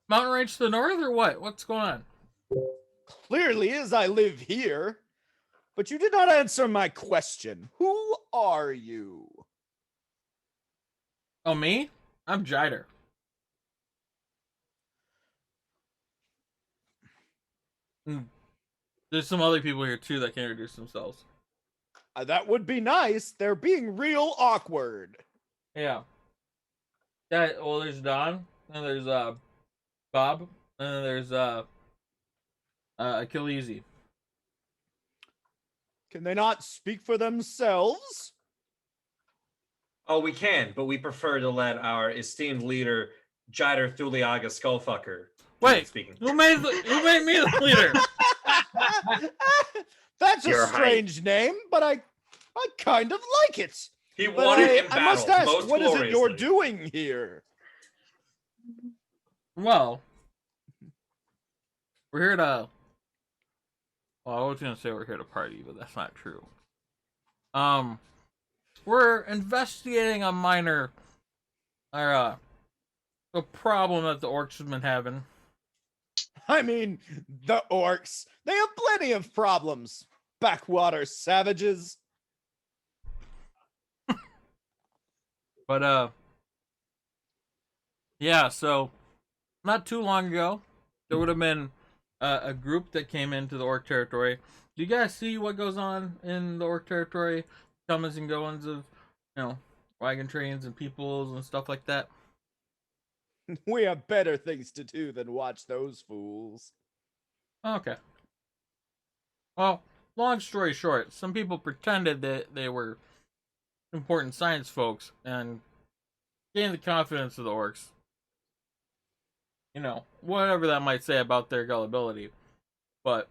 mountain range to the north, or what? What's going on? Clearly is I live here. But you did not answer my question. Who are you? Oh, me? I'm Jider. There's some other people here, too, that can introduce themselves. That would be nice. They're being real awkward. Yeah. Well, there's Don, and there's Bob, and then there's Achilles. Can they not speak for themselves? Oh, we can, but we prefer to let our esteemed leader, Jider Thuliaga Skullfucker, Wait, speaking. who made me the leader? That's You're a strange name, but I kind of like it. He But won it in I battle. must ask, most what is it you're gloriously. doing here? Well, we're here to. Well, I was gonna say we're here to party, but that's not true. We're investigating a minor, a problem that the orcs have been having. I mean, the orcs, they have plenty of problems. Backwater savages. But yeah. So, not too long ago, there would have been a group that came into the orc territory. Do you guys see what goes on in the orc territory? Comings and goings of, wagon trains and peoples and stuff like that. We have better things to do than watch those fools. Okay. Well, long story short, some people pretended that they were important science folks and gained the confidence of the orcs. Whatever that might say about their gullibility. But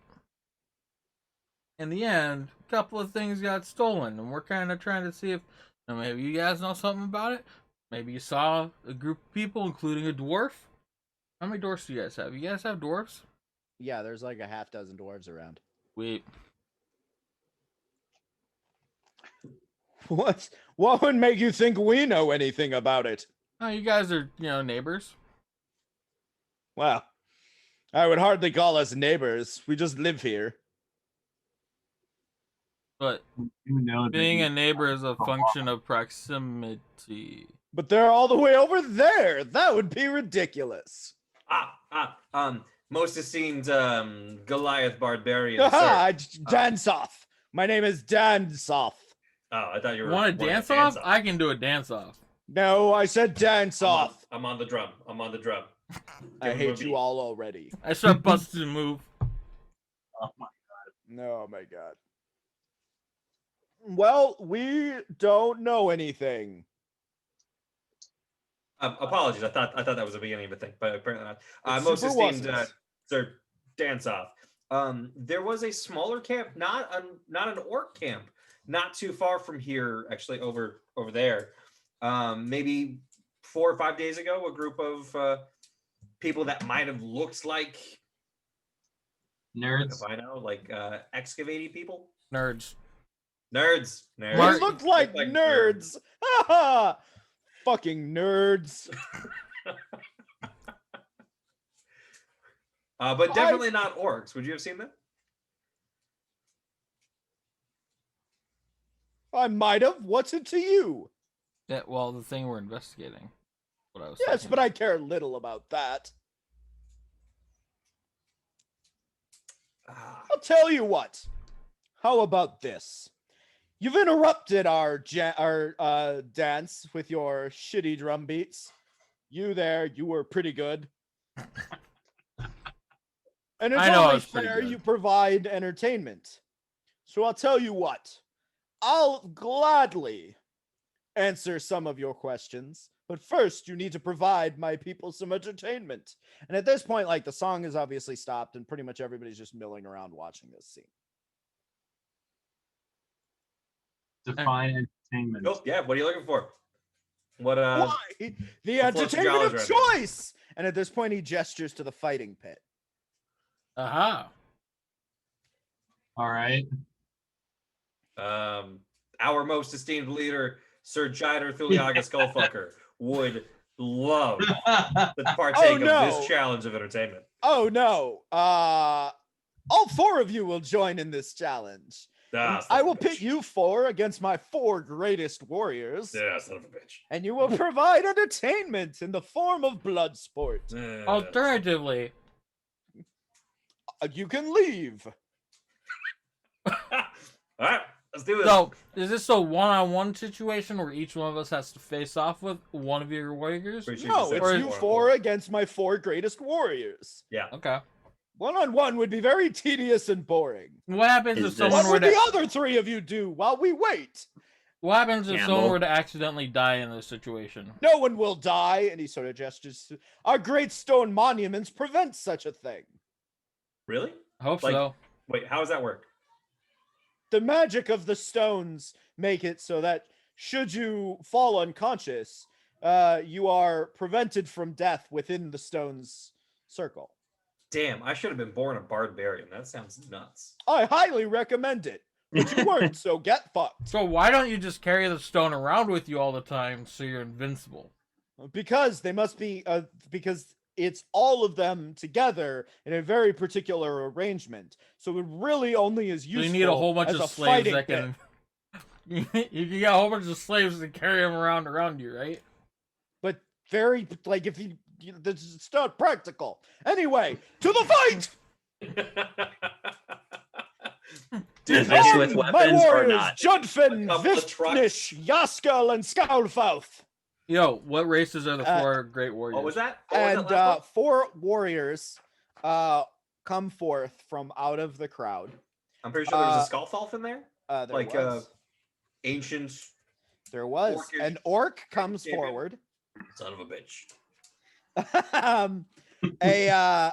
in the end, a couple of things got stolen, and we're kind of trying to see if maybe you guys know something about it. Maybe you saw a group of people, including a dwarf. How many dwarfs do you guys have? You guys have dwarfs? Yeah, there's like a half dozen dwarves around. Wait. What would make you think we know anything about it? Oh, you guys are, neighbors. Well, I would hardly call us neighbors. We just live here. But being a neighbor is a function of proximity. But they're all the way over there. That would be ridiculous. Most esteemed Goliath barbarian. Aha, Dansoth. My name is Dansoth. Oh, I thought you were. Want to dance off? I can do a dance off. No, I said Dansoth. I'm on the drum. I hate you all already. I start busting a move. Oh my Oh my god. Well, we don't know anything. Apologies. I thought that was the beginning of a thing, but apparently not. It Most super esteemed wasn't. Sir Dance Off. There was a smaller camp, not an orc camp, not too far from here, actually over there. Maybe 4 or 5 days ago, a group of people that might have looked like Nerds. if I know, like excavating people. Nerds. They looked like nerds. Ha Fucking nerds. But definitely not orcs. Would you have seen that? I might have. What's it to you? Yeah, well, the thing we're investigating. What I was Yes, thinking. but I care little about that. I'll tell you what. How about this? You've interrupted our dance with your shitty drum beats. You were pretty good. And it's I know I only was pretty fair good. you provide entertainment. So I'll tell you what. I'll gladly answer some of your questions. But first, you need to provide my people some entertainment. And at this point, like, the song has obviously stopped and pretty much everybody's just milling around watching this scene. Define entertainment. Oh, yeah. What are you looking for? What Why? The entertainment of choice! And at this point, he gestures to the fighting pit. Aha. All right. Our most esteemed leader, Sir Jider Thuliaga Skullfucker, would love to partake of this challenge of entertainment. Oh no. All 4 of you will join in this challenge. I will pit you 4 against my 4 greatest warriors. Yeah, son of a bitch. And you will provide entertainment in the form of blood sport. Alternatively, you can leave. All right, let's do this. So, is this a one-on-one situation where each one of us has to face off with one of your warriors? No, it's you 4 against my 4 greatest warriors. Yeah. Okay. One-on-one would be very tedious and boring. What happens if someone What were would to... the other 3 of you do while we wait? What happens if someone were to accidentally die in this situation? No one will die, and he sort of gestures. Our great stone monuments prevent such a thing. Really? I hope so. Wait, how does that work? The magic of the stones make it so that should you fall unconscious, you are prevented from death within the stone's circle. Damn, I should have been born a barbarian. That sounds nuts. I highly recommend it. But you weren't, so get fucked. So why don't you just carry the stone around with you all the time so you're invincible? Because they must be, because it's all of them together in a very particular arrangement. So it really only is useful. So you need a whole bunch of slaves that pit. can... you got a whole bunch of slaves that carry them around you, right? But very, like, if you it's not practical. Anyway, to the fight! Is this with weapons or not? Judfin, Vifnish, Yaskal, and Skaulfouth. Yo, what races are the 4 great warriors? What was that? And 4 warriors come forth from out of the crowd. I'm pretty sure there was a Skullfalf in there. There like was. Ancient. There was. Orcish An orc comes champion. forward. Son of a bitch.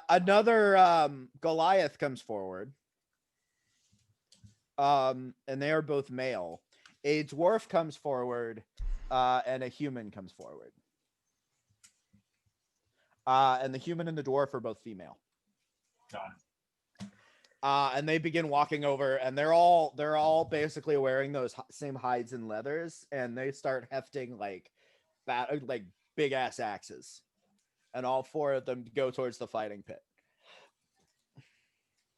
Another Goliath comes forward. And they are both male. A dwarf comes forward, and a human comes forward. And the human and the dwarf are both female. Got it. And they begin walking over, and they're all basically wearing those same hides and leathers, and they start hefting like big ass axes, and all 4 of them go towards the fighting pit.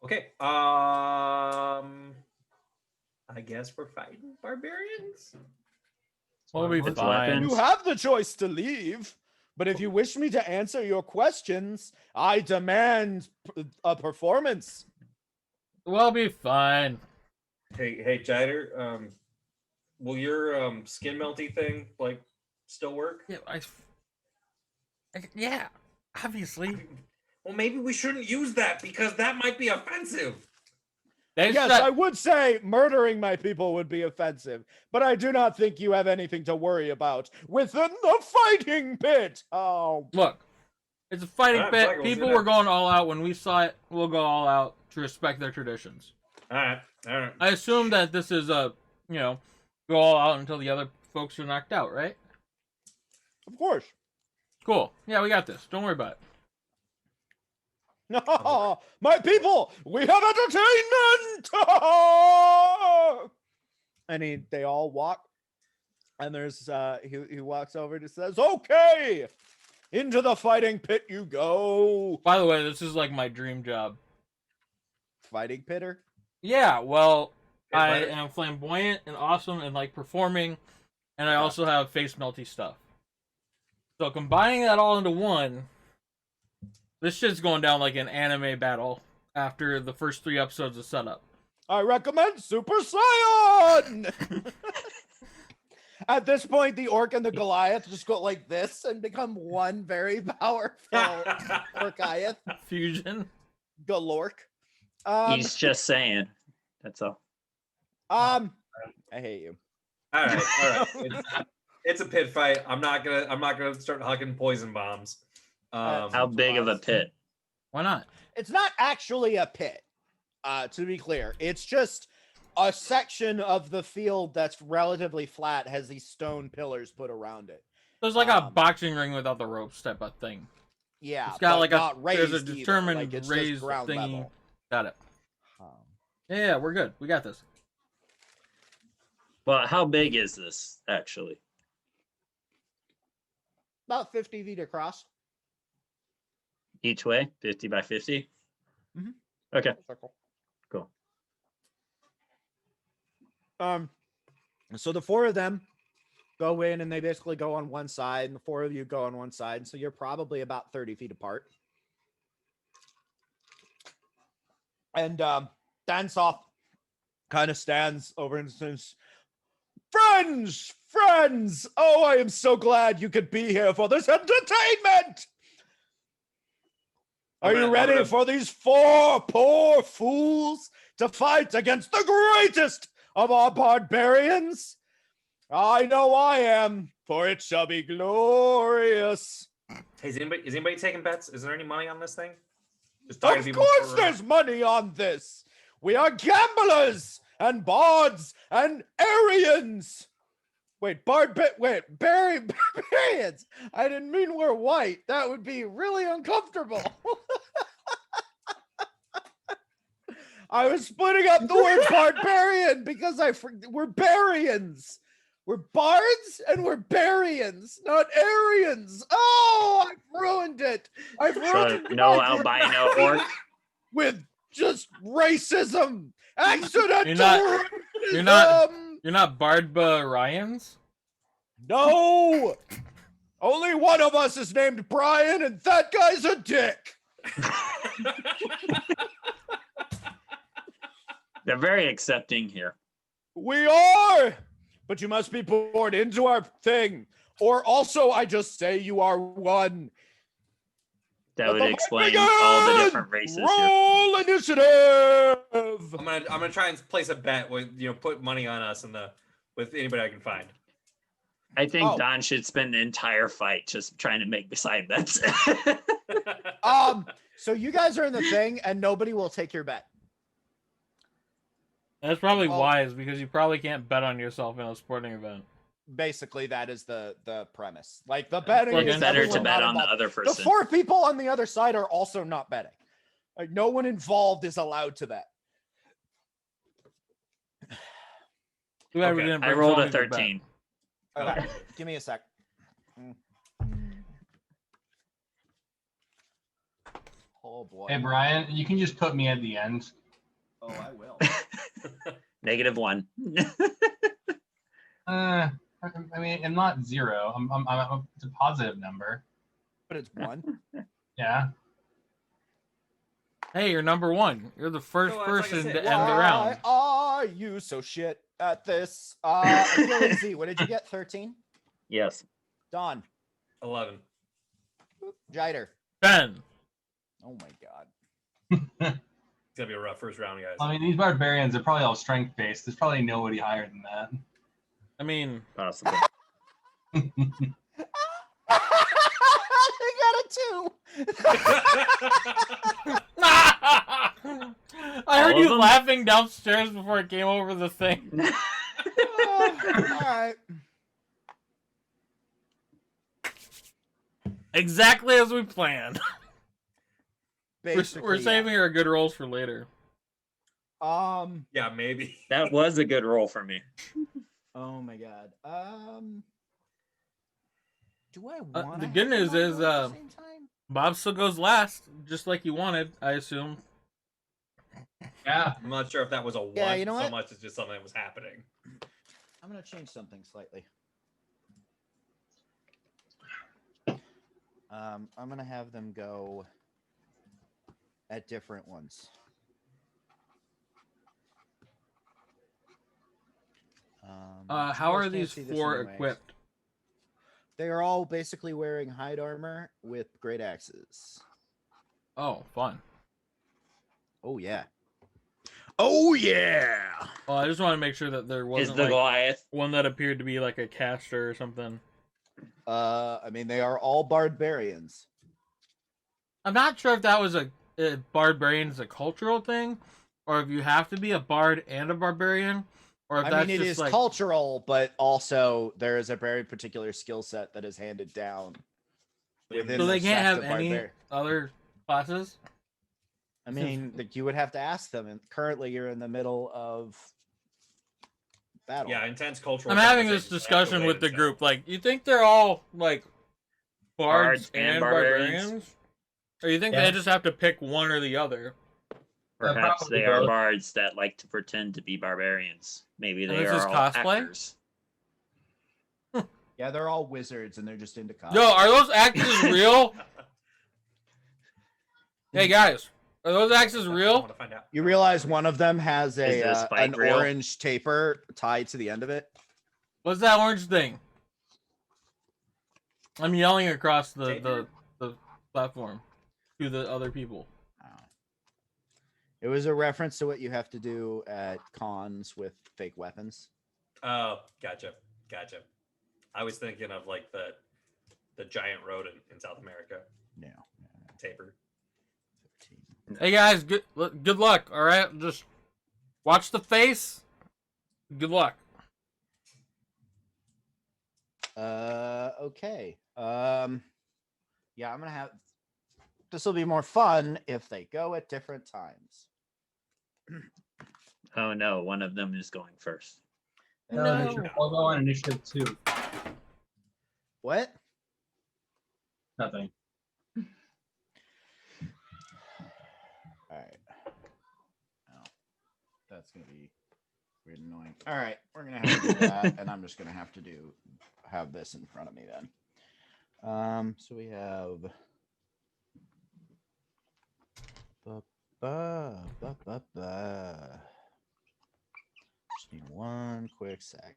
Okay. I guess we're fighting barbarians. We'll be fine. You have the choice to leave, but if you wish me to answer your questions, I demand a performance. We'll be fine. Hey, Jider. Will your skin melty thing like still work? Yeah, obviously. Well, maybe we shouldn't use that because that might be offensive. Yes, I would say murdering my people would be offensive, but I do not think you have anything to worry about within the fighting pit. Oh, look, it's a fighting Alright, pit. fuck it, we'll People do were that. going all out when we saw it. We'll go all out to respect their traditions. All right. I assume that this is a, go all out until the other folks are knocked out, right? of course. Cool. Yeah, we got this. Don't worry about it. No, my people, we have entertainment. And they all walk, and there's he walks over and says, "Okay, into the fighting pit you go." By the way, this is like my dream job. Fighting pitter. Yeah, well, Hey, I fighter. am flamboyant and awesome and like performing, and I also have face melty stuff. So combining that all into one, this shit's going down like an anime battle after the first 3 episodes of setup. I recommend Super Saiyan. At this point, the orc and the Goliath just go like this and become one very powerful Goliath. Fusion. Galork. He's just saying. That's all. I hate you. All right. It's a pit fight. I'm not gonna start hucking poison bombs. How big of a pit? Why not? It's not actually a pit, to be clear. It's just a section of the field that's relatively flat, has these stone pillars put around it. There's like a boxing ring without the ropes type of thing. Yeah, It's got but like not there's a raised either. determined Like, it's raised just ground thingy. level. Got it. Yeah, we're good. We got this. Well, how big is this actually? About 50 feet across. Each way, 50 by 50. Mhm. Okay, Circle. cool. So the 4 of them go in and they basically go on one side, and the 4 of you go on one side. And so you're probably about 30 feet apart. And Dansoff kind of stands over and says, Friends! Oh, I am so glad you could be here for this entertainment! Are you ready for these 4 poor fools to fight against the greatest of our barbarians? I know I am, for it shall be glorious. Hey, is anybody taking bets? Is there any money on this thing? Just Of course there's money on this. We are gamblers and bards and Aryans. Barbarians. I didn't mean we're white. That would be really uncomfortable. I was splitting up the word barbarian because we're Barians. We're bards and we're Barians, not Aryans. Oh, I've ruined it. I've ruined no my albino orc with just racism. Accidental You're not Bardba Ryans? No! Only one of us is named Brian, and that guy's a dick. They're very accepting here. We are! But you must be born into our thing. Or also, I just say you are one. That would explain all the different races here. Roll initiative! I'm gonna try and place a bet with put money on us with anybody I can find. I think Don should spend the entire fight just trying to make side bets. So you guys are in the thing, and nobody will take your bet. That's probably wise, because you probably can't bet on yourself in a sporting event. Basically, that is the premise. Like, the betting It's is better to everyone bet not on the involved. other person. The 4 people on the other side are also not betting. Like, no one involved is allowed to bet. I rolled a 13. Okay, give me a sec. Oh boy. Hey Brian, you can just put me at the end. Oh, I will. -1. I mean, I'm not 0. It's a positive number. But it's 1. Yeah. Hey, you're number 1. You're the first No, it's like I person said, to end the round. Why are you so shit at this? Achilles Z, what did you get? 13? Yes. Don. 11. Jider. 10. Oh my god. It's gonna be a rough first round, guys. I mean, these barbarians are probably all strength based. There's probably nobody higher than that. I mean, Possible. They got a 2. I heard All of you them? laughing downstairs before it came over the thing. All right. Exactly as we planned. We're Basically, saving our good rolls for later. yeah. Yeah, maybe. That was a good roll for me. Oh my god. Do I want The good news is, Bob still goes last, just like you wanted, I assume. Yeah. I'm not sure if that was a Yeah, want you know so what? much as just something that was happening. I'm gonna change something slightly. I'm gonna have them go at different ones. How you are guys can't these see this 4 anyways. equipped? They are all basically wearing hide armor with great axes. Oh, fun. Oh yeah. Oh yeah. Well, I just want to make sure that there Is wasn't the like Goliath? one that appeared to be like a caster or something. I mean, they are all barbarians. I'm not sure if that was a barbarian is a cultural thing, or if you have to be a bard and a barbarian, or if I that's mean, it just is like cultural, but also there is a very particular skill set that is handed down within so the they can't sect have of any other classes. I mean, you would have to ask them, and currently you're in the middle of battle. Yeah, intense cultural. I'm having this conversations have to discussion weigh with the themselves. group. Like, you think they're all like bards Bards and and barbarians? barbarians, or you think Yeah. they just have to pick one or the other? Perhaps probably they are both. bards that like to pretend to be barbarians. Maybe And they this is are all cosplay? actors. Yeah, they're all wizards, and they're just into cosplay. Yo, are those axes real? Hey guys, are those axes I real? want to find out. You realize one of them has Is a this spike an real? orange taper tied to the end of it. What's that orange thing? I'm yelling across the Taper? platform to the other people. It was a reference to what you have to do at cons with fake weapons. Oh, gotcha. I was thinking of like the giant rodent in South America. No. Taper. 15. Hey guys, good luck. All right, just watch the face. Good luck. Okay. Yeah, I'm gonna have. This will be more fun if they go at different times. Oh no, one of them is going first. No. I'll go on initiative 2. What? Nothing. All right. Oh, that's gonna be weird and annoying. All right, we're gonna have to do that, and I'm just gonna have to have this in front of me then. So we have. Just need one quick sec.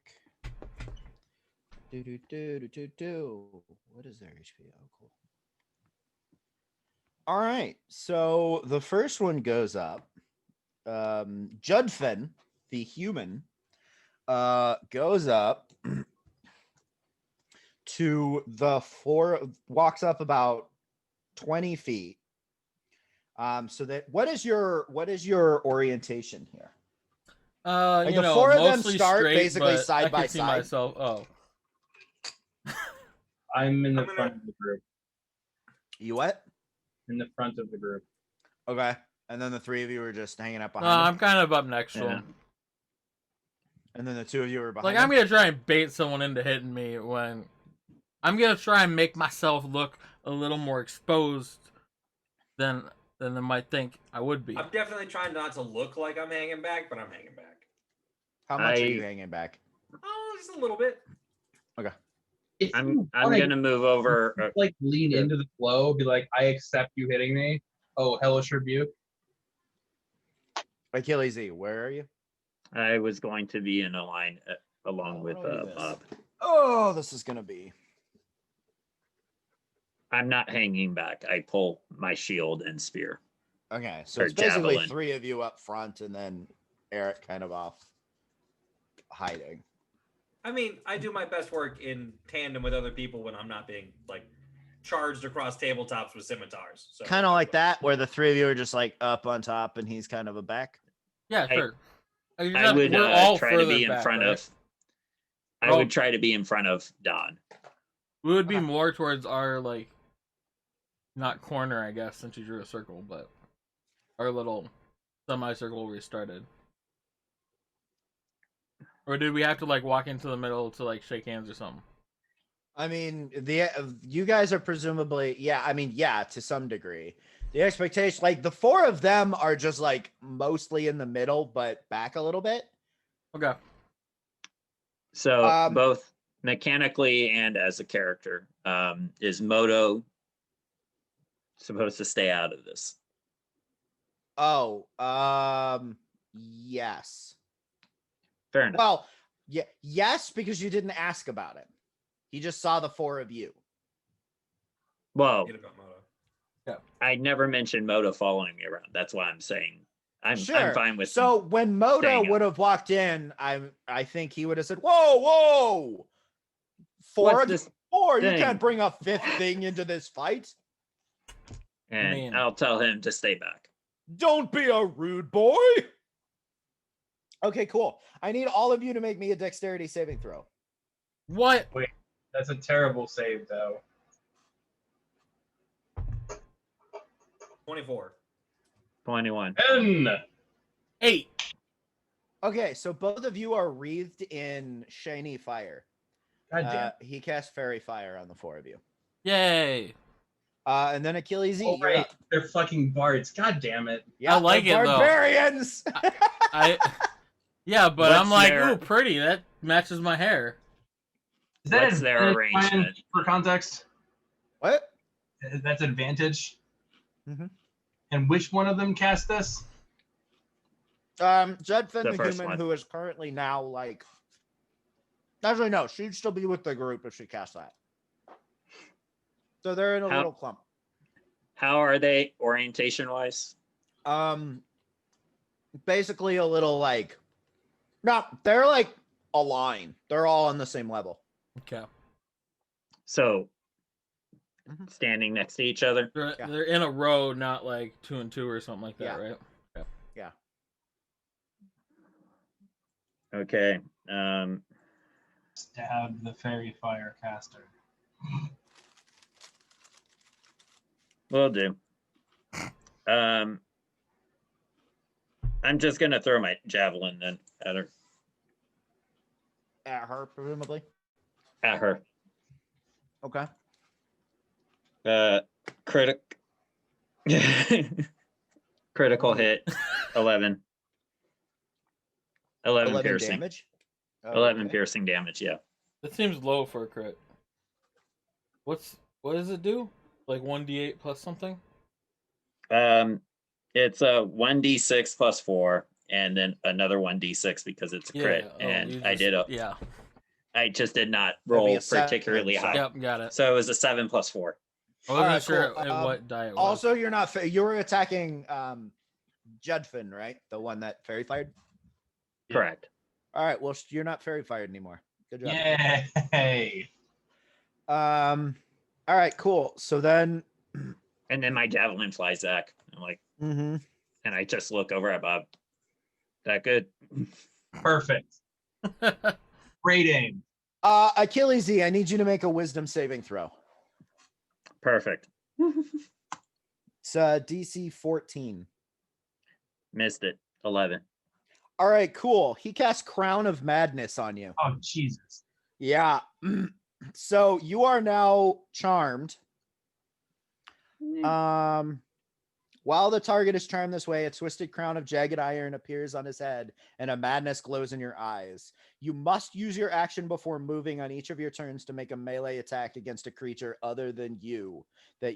Do. What is their HP? Oh, cool. All right, so the first one goes up. Judfin, the human, goes up to the floor, walks up about 20 feet. So that what is your orientation here? Like you the know, four of them mostly start straight, basically but side I by can see side. myself. Oh, I'm in the I'm gonna- front of the group. You what? In the front of the group. Okay. And then the three of you are just hanging up no, behind him. I'm kind of up next to Yeah. him. And then the two of you are behind Like, him. I'm gonna try and bait someone into hitting me when I'm gonna try and make myself look a little more exposed than they might think I would be. I'm definitely trying not to look like I'm hanging back, but I'm hanging back. How much are I- you hanging back? Oh, just a little bit. If I'm you gonna move over. like lean Sure. into the flow, be like, I accept you hitting me. Oh, hellish rebuke. Achilles E, where are you? I was going to be in a line along with I'll do this. Bob. Oh, this is gonna be. I'm not hanging back. I pull my shield and spear. Okay, so Or it's basically javelin. 3 of you up front, and then Eric kind of off hiding. I mean, I do my best work in tandem with other people when I'm not being like charged across tabletops with scimitars. So Kind of like that, where the 3 of you are just like up on top, and he's kind of a back. Yeah, I- sure. I would We're all try to be further in back, front right? of. I would try to be in front of Don. We would be Okay. more towards our like, not corner, I guess, since you drew a circle, but our little semicircle we started. Or did we have to like walk into the middle to like shake hands or something? I mean, you guys are presumably, yeah, to some degree. The expectation, like the 4 of them are just like mostly in the middle, but back a little bit. Okay. So both mechanically and as a character, is Moto supposed to stay out of this? Oh, yes. Fair enough. Well, yeah, yes, because you didn't ask about it. He just saw the 4 of you. Well, Forget about Moto. I never mentioned Moto following me around. That's why I'm saying I'm fine with. So when Moto staying would out. have walked in, I think he would have said, "Whoa, 4 What's against this 4. You thing?" can't bring a 5th thing into this fight. And Man. I'll tell him to stay back. Don't be a rude boy." Okay, cool. I need all of you to make me a dexterity saving throw. What? That's a terrible save, though. 24. 21. 10. 8. Okay, so both of you are wreathed in shiny fire. God damn. He cast fairy fire on the 4 of you. Yay. And then Achilles, Oh, you're right. up. They're fucking bards. God damn it. Yeah, I like they're it, though. barbarians. Yeah, but What's I'm like, their- ooh, pretty. That matches my hair. Is that What's their advantage, Ryan, arrangement? for context? What? That's advantage. Mhm. And which one of them cast this? Judfin, The the first human one. who is currently now like. Actually, no, she'd still be with the group if she cast that. So they're in a How- little clump. How are they orientation wise? Basically a little like. No, they're like a line. They're all on the same level. Okay. So Mhm. standing next to each other. They're, Yeah. they're in a row, not like 2 and 2 or something like that, Yeah. right? Okay. Stab the fairy fire caster. Will do. I'm just gonna throw my javelin then at her. At her, presumably. At her. Okay. Critical hit. 11. 11 piercing. Damage. Oh, 11 okay. piercing damage. Yeah. That seems low for a crit. What does it do? Like 1d8 plus something? It's a 1d6 plus 4, and then another 1d6 because it's a crit. And I just did not That'd be roll a 7, particularly so- high. Yep, got it. So it was a 7 plus 4. I wasn't Alright, sure cool. what die it was. Also, you're not. You were attacking Judfin, right? The one that fairy fired. Yeah. Correct. All right. Well, you're not fairy fired anymore. Good job. Yay. All right. Cool. So then. And then my javelin flies back. I'm like, Mhm. and I just look over at Bob. That good? Perfect. Great aim. Achilles, I need you to make a wisdom saving throw. Perfect. It's DC 14. Missed it. 11. All right. Cool. He casts Crown of Madness on you. Oh, Jesus. Yeah. So you are now charmed. While the target is charmed this way, a twisted crown of jagged iron appears on his head, and a madness glows in your eyes. You must use your action before moving on each of your turns to make a melee attack against a creature other than you that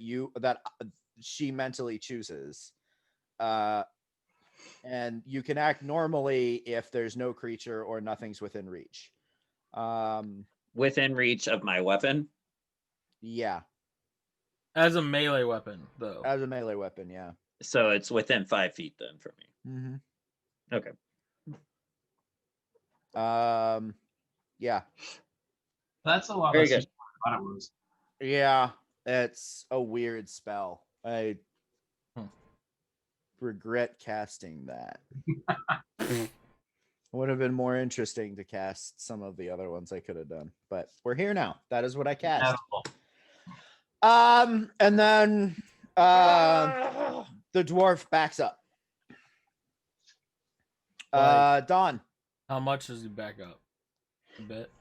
she mentally chooses. And you can act normally if there's no creature or nothing's within reach. Within reach of my weapon. Yeah, As a melee weapon, though. as a melee weapon, yeah. So it's within 5 feet then for me. Mm-hmm. Okay. Yeah. That's a lot Very less good. than I thought it was. Yeah, it's a weird spell. I regret casting that. Would have been more interesting to cast some of the other ones I could have done, but we're here now. That is what I cast. And then the dwarf backs up. Don. How much does he back up? A bit.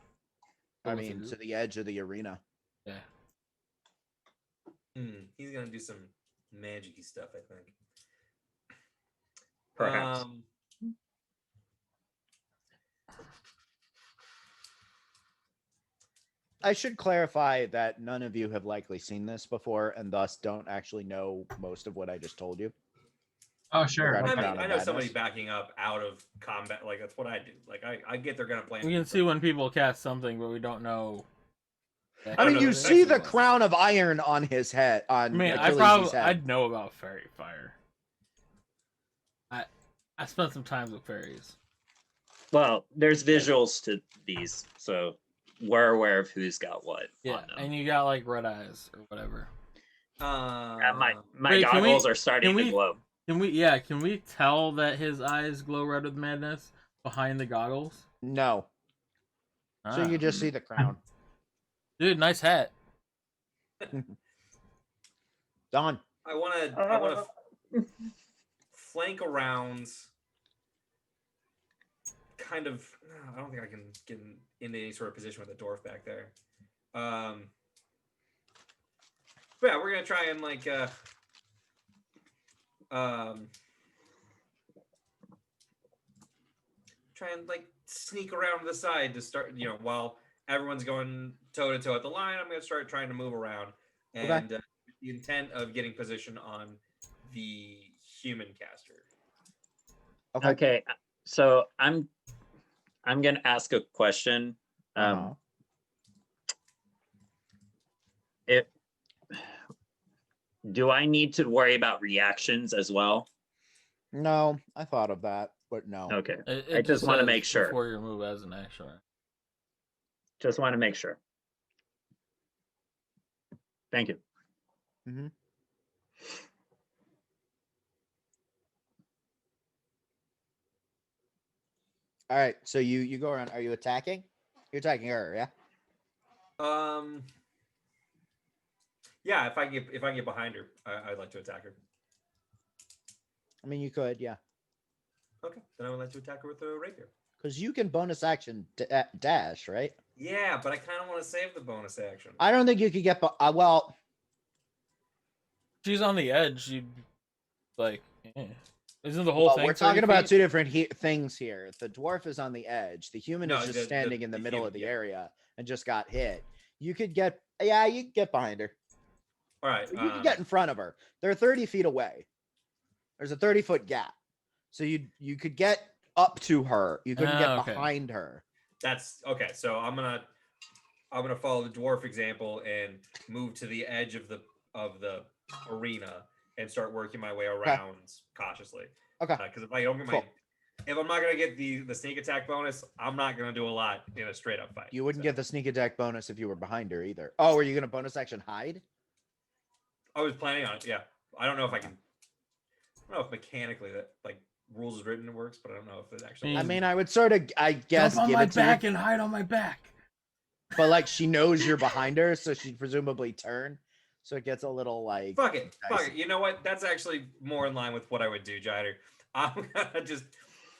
I mean, to the edge of the arena. Yeah. He's gonna do some magic-y stuff, I think. Perhaps. I should clarify that none of you have likely seen this before and thus don't actually know most of what I just told you. Oh, sure. I mean, I know somebody backing up out of combat. Like, that's what I do. Like, I get they're gonna plan. We can see when people cast something, but we don't know. I mean, you see the crown of iron on his head. On Achilles' head. I'd know about fairy fire. I spent some time with fairies. Well, there's visuals to these, so we're aware of who's got what. Yeah, and you got like red eyes or whatever. My goggles are starting to glow. Can we tell that his eyes glow red with madness behind the goggles? No. So you just see the crown. Dude, nice hat. Don. I wanna flank around. Kind of, I don't think I can get into any sort of position with the dwarf back there. But yeah, we're gonna try and like try and like sneak around to the side to start, while everyone's going toe to toe at the line. I'm gonna start trying to move around and the intent of getting position on the human caster. Okay, so I'm gonna ask a question. Do I need to worry about reactions as well? No, I thought of that, but no. Okay, I just want to make sure before your move as an action. Just want to make sure. Thank you. Mm-hmm. All right, so you go around. Are you attacking? You're attacking her, yeah? Yeah, if I get behind her, I'd like to attack her. I mean, you could, yeah. Okay, then I would like to attack her with a rapier. Because you can bonus action dash, right? Yeah, but I kind of want to save the bonus action. I don't think you could get. Well, she's on the edge. You'd like. Isn't the whole thing? We're talking about two different things here. The dwarf is on the edge. The human is just standing in the middle of the area and just got hit. You could get. Yeah, you could get behind her. All right. You can get in front of her. They're 30 feet away. There's a 30-foot gap. So you could get up to her. You couldn't get behind her. That's okay. So I'm gonna follow the dwarf example and move to the edge of the arena and start working my way around cautiously. Okay. Because if I don't get if I'm not gonna get the sneak attack bonus, I'm not gonna do a lot in a straight up fight. You wouldn't get the sneak attack bonus if you were behind her either. Oh, were you gonna bonus action hide? I was planning on it. Yeah. I don't know if I can. I don't know if mechanically that like rules is written it works, but I don't know if it actually. I mean, I would sort of, I guess, jump on my back and hide on my back. But like, she knows you're behind her, so she'd presumably turn. So it gets a little like. Fuck it. You know what? That's actually more in line with what I would do, Jider. I'm gonna just,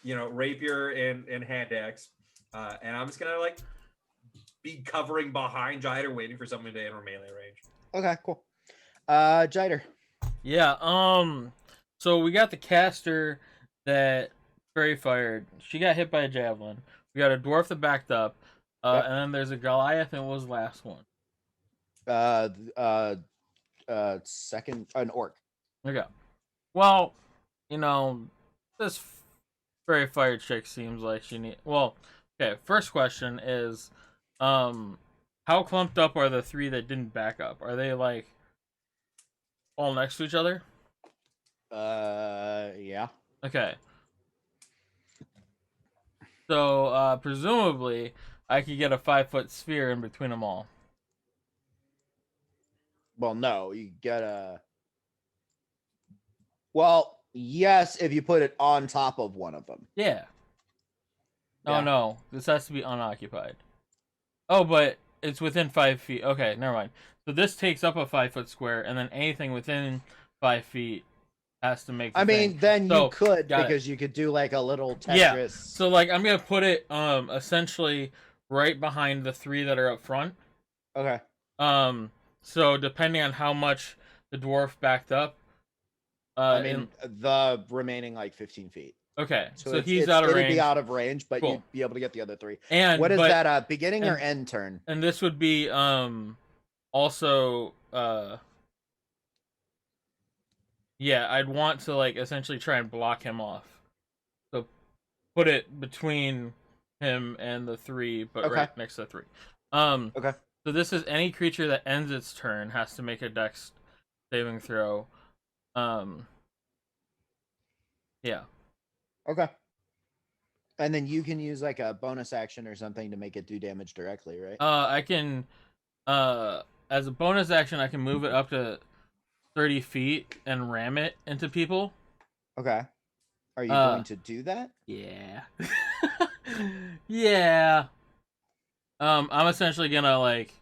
rapier and hand axe, and I'm just gonna like be covering behind Jider, waiting for someone to enter melee range. Okay, cool. Jider. Yeah. So we got the caster that fairy fired. She got hit by a javelin. We got a dwarf that backed up. And then there's a Goliath, and what was the last one? Second, an orc. Okay. Well, this fairy fire chick seems like she need. Well, okay. First question is, how clumped up are the three that didn't back up? Are they like all next to each other? Yeah. Okay. So presumably I could get a 5-foot sphere in between them all. Well, no, you gotta. Well, yes, if you put it on top of one of them. Yeah. Oh Yeah. no, this has to be unoccupied. Oh, but it's within 5 feet. Okay, never mind. So this takes up a 5-foot square, and then anything within 5 feet has to make. The I mean, thing. then So, you could got it. because you could do like a little Tetris. Yeah. So like I'm gonna put it essentially right behind the 3 that are up front. Okay. So depending on how much the dwarf backed up. I mean, the remaining like 15 feet. Okay, so it's, he's out of range. It'd be out of range, but Cool. you'd be able to get the other 3. And what is that? Beginning or end turn? And this would be also yeah, I'd want to like essentially try and block him off. So put it between him and the 3, but Okay. right next to the 3. Okay. So this is any creature that ends its turn has to make a dex saving throw. Yeah. Okay. And then you can use like a bonus action or something to make it do damage directly, right? I can as a bonus action I can move it up to 30 feet and ram it into people. Okay. Are you going to do that? Yeah. Yeah. I'm essentially gonna like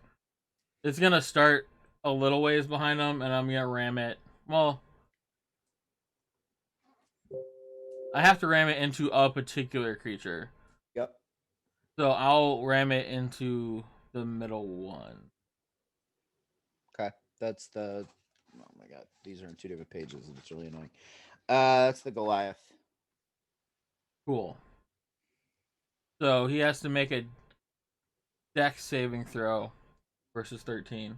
it's gonna start a little ways behind them and I'm gonna ram it. Well, I have to ram it into a particular creature. Yep. So I'll ram it into the middle one. Okay. That's the oh my god, these are in 2 different pages. It's really annoying. That's the Goliath. Cool. So he has to make a dex saving throw versus 13.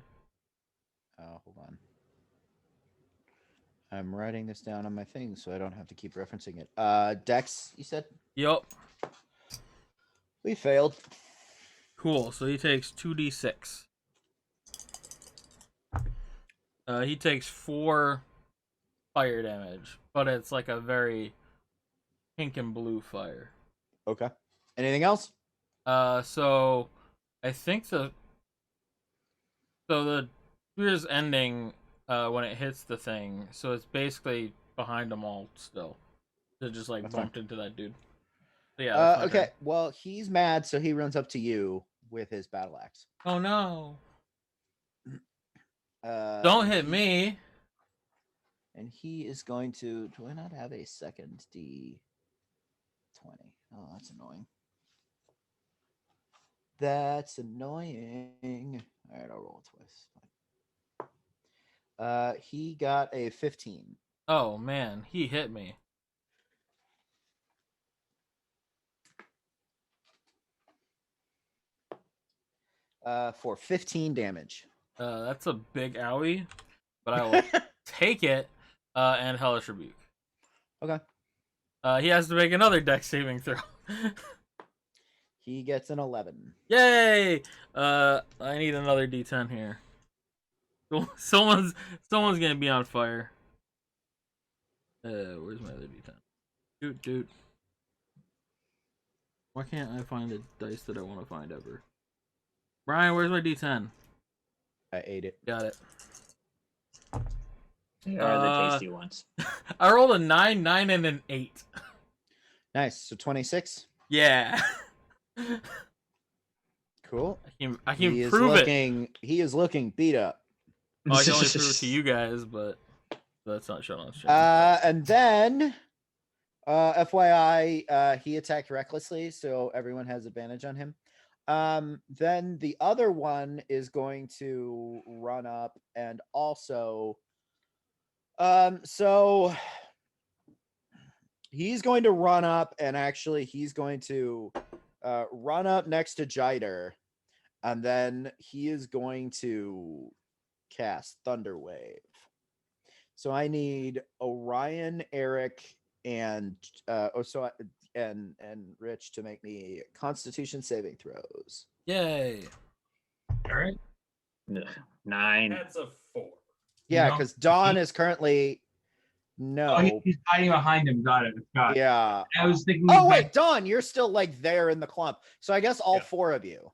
Hold on. I'm writing this down on my thing so I don't have to keep referencing it. Dex, you said? Yup. We failed. Cool. So he takes 2d6. He takes 4 fire damage, but it's like a very pink and blue fire. Okay. Anything else? So I think the spear's ending when it hits the thing, so it's basically behind them all still. It just like bumped into that dude. So, yeah. Okay. Turn. Well, he's mad, so he runs up to you with his battle axe. Oh no! Don't hit me. And he is going to. Do I not have a second D20? Oh, that's annoying. That's annoying. All right, I'll roll twice. He got a 15. Oh man, he hit me. For 15 damage. That's a big owie, but I will take it and Hellish Rebuke. Okay. He has to make another dex saving throw. He gets an 11. Yay! I need another D10 here. Someone's gonna be on fire. Where's my other D10? Dude. Why can't I find the dice that I want to find ever? Brian, where's my D10? I ate it. Got it. The tasty ones. I rolled a 9, 9, and an 8. Nice. So 26. Yeah. Cool. I can prove it. He is looking beat up. Well, I can only prove it to you guys, but that's not shown on the stream. And then, FYI, he attacked recklessly, so everyone has advantage on him. Then the other one is going to run up and also, so he's going to run up and actually he's going to run up next to Jider, and then he is going to cast Thunder Wave. So I need Orion, Eric, and and Rich to make me Constitution saving throws. Yay! All right. 9. That's a 4. Yeah, because Dawn is currently No. Oh, he's hiding behind him. Got it. Got it. Yeah. I was thinking. Oh wait, Dawn, you're still like there in the clump. So I guess all Yeah. 4 of you.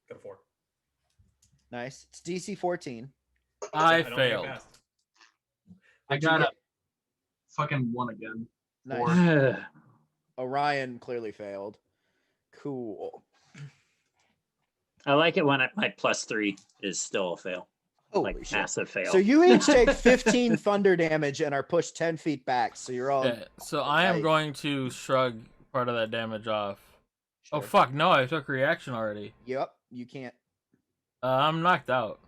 Go 4. Nice. It's DC 14. I don't failed. get past. I got a fucking 1 again. Nice. Orion clearly failed. Cool. I like it when my +3 is still a fail. Holy Like shit. massive fail. So you each take 15 thunder damage and are pushed 10 feet back. So you're all. Yeah, so I am tight. going to shrug part of that damage off. Oh Sure. fuck! No, I took reaction already. Yep. You can't. I'm knocked out.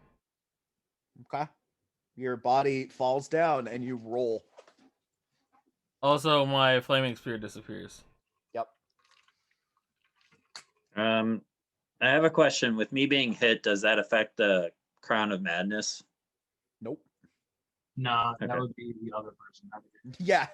Okay. Your body falls down and you roll. Also, my flaming spear disappears. Yep. I have a question. With me being hit, does that affect the Crown of Madness? Nope. Nah, Okay. that would be the other person. Yeah.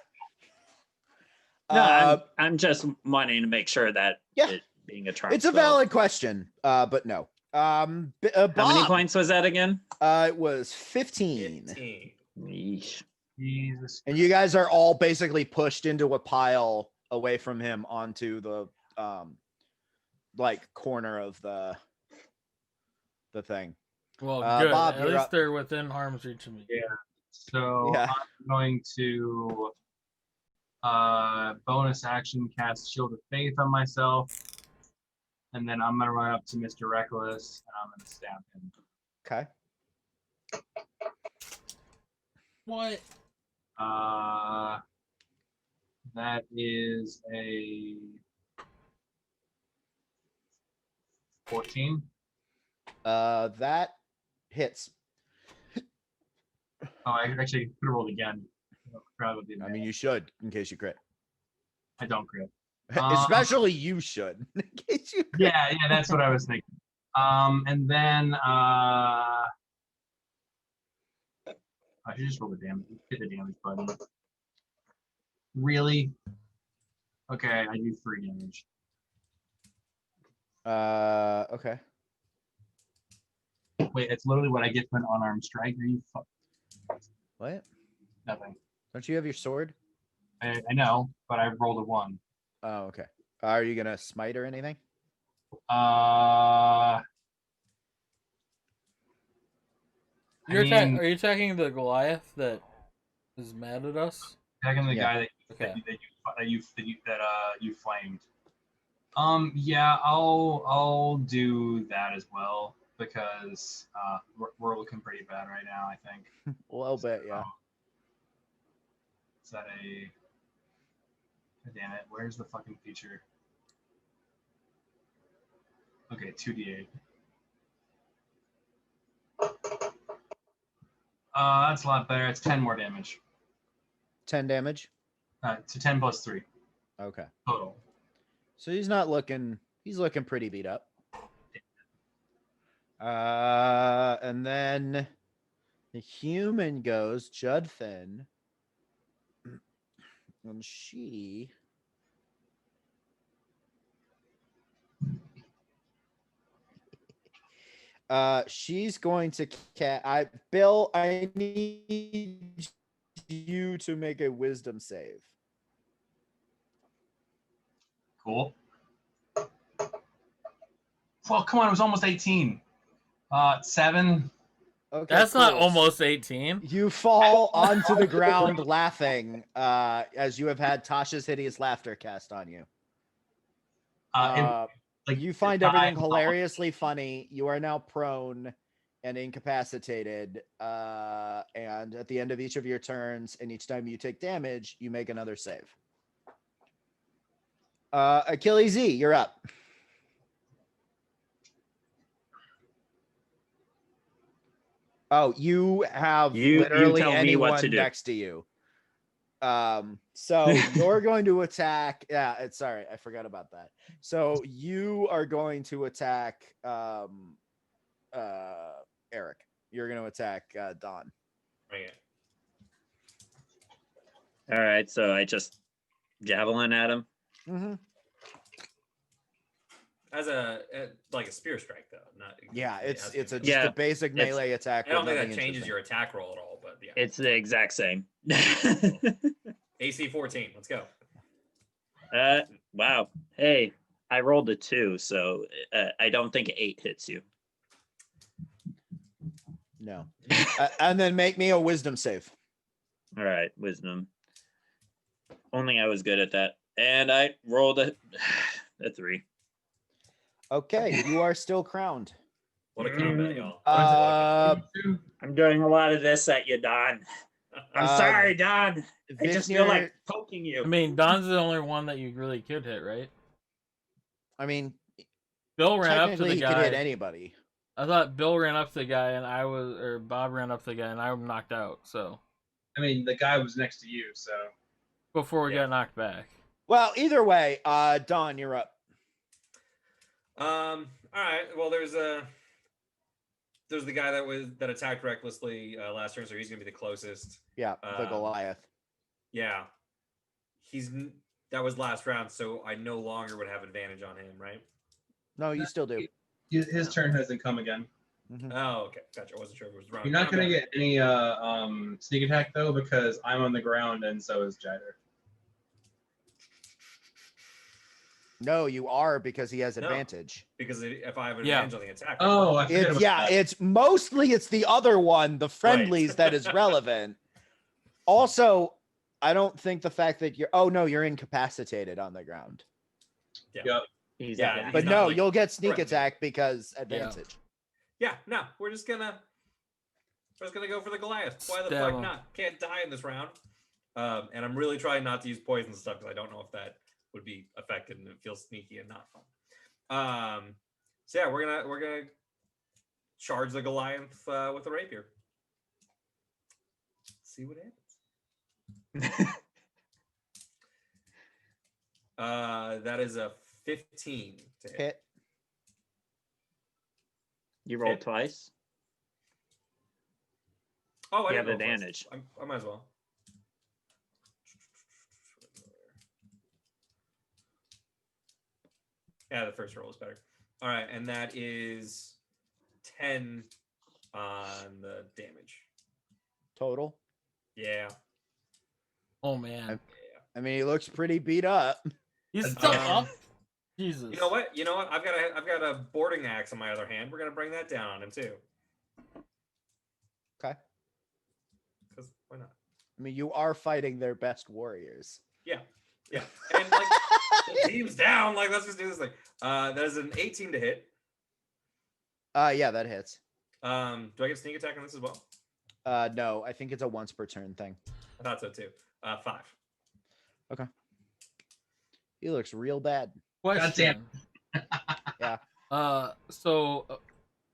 No, I'm just wanting to make sure that Yeah. it being a charm. It's a spell. valid question, but no. Bob, How many points was that again? It was 15. 15. Yeesh. Jesus. And you guys are all basically pushed into a pile away from him onto the like corner of the thing. Well, Uh, good. Bob, At you're least up. they're within arm's reach of me. Yeah. So Yeah. I'm going to bonus action cast Shield of Faith on myself. And then I'm gonna run up to Mr. Reckless and I'm gonna stab him. Okay. What? That is a 14. That hits. Oh, I actually could have rolled again. Probably. I mean, you should in case you crit. I don't crit. Especially you should in case you crit. Yeah, that's what I was thinking. And then I should just roll the damage. Hit the damage button. Really? Okay, I do 3 damage. Okay. Wait, it's literally what I get for an unarmed strike. Are you What? nothing? Don't you have your sword? I know, but I rolled a 1. Oh, okay. Are you gonna smite or anything? I Are mean, you attacking the Goliath that is mad at us? attacking the Yeah. guy Okay. that you flamed. Yeah, I'll do that as well because we're looking pretty bad right now. I think. A little bit, yeah. Is that a? Damn it! Where's the fucking feature? Okay, 2d8. That's a lot better. It's 10 more damage. 10 damage. So 10 plus 3 Okay. total. So he's looking pretty beat up. And then the human goes Judfin. And she's going to Bill, I need you to make a wisdom save. Cool. Well, come on, it was almost 18. 7. Okay. That's not cool. almost 18. You fall onto the ground laughing as you have had Tasha's hideous laughter cast on you. You find everything hilariously funny. You are now prone and incapacitated. And at the end of each of your turns, and each time you take damage, you make another save. Achilles Z, you're up. Oh, you have literally tell me anyone what to do. next to you. So you're going to attack. Yeah, it's sorry, I forgot about that. So you are going to attack Eric. You're going to attack Don. Okay. All right, so I just javelin at him. Mm-hmm. As a like a spear strike though, not Yeah, it's just Yeah, a basic melee attack. I don't with think nothing that changes interesting. your attack roll at all, but Yeah. It's the exact same. AC 14. Let's go. Wow. Hey, I rolled a 2, so I don't think 8 hits you. No. And then make me a wisdom save. All right, wisdom. Only I was good at that. And I rolled a 3. Okay, you are still crowned. What a combat, y'all. I'm doing a lot of this at you, Don. I'm sorry, Don. I just feel like poking you. I mean, Don's the only one that you really could hit, right? I mean, Bill ran up to technically the he guy. could hit anybody. I thought Bill ran up to the guy, and Bob ran up to the guy, and I was knocked out. So I mean, the guy was next to you, so. before we got knocked back. Well, either way, Don, you're up. All right. Well, there's the guy that attacked recklessly last turn, so he's gonna be the closest. Yeah, the Goliath. Yeah, that was last round, so I no longer would have advantage on him, right? No, you still do. His turn hasn't come again. Mm-hmm. Oh, okay, gotcha. I wasn't sure if it was wrong. You're not gonna get any sneak attack though, because I'm on the ground and so is Jider. No, you are, because he has advantage. Because if I have advantage on the attack. Oh, I forget about that. It's the other one, the friendlies, that is relevant. Also, I don't think the fact that you're incapacitated on the ground. Yeah. Yep. But no, you'll get sneak attack because advantage. Yeah, no, we're just gonna go for the Goliath. Why the fuck not? Can't die in this round. And I'm really trying not to use poison stuff because I don't know if that would be effective and it feels sneaky and not fun. So yeah, we're gonna charge the Goliath with a rapier. See what happens. That is a 15 to hit. You rolled twice? Oh, I have didn't roll advantage. twice. I might as well. Yeah, the first roll is better. All right, and that is 10 on the damage. Total? Yeah. Oh, man. I mean, he looks pretty beat up. He's still up? Jesus. You know what? I've got a boarding axe in my other hand. We're gonna bring that down on him too. Okay. Because why not? I mean, you are fighting their best warriors. Yeah. And like the team's down. Like, let's just do this thing. That is an 18 to hit. Yeah, that hits. Do I get sneak attack on this as well? No, I think it's a once per turn thing. I thought so too. 5. Okay. He looks real bad. Question. Yeah. So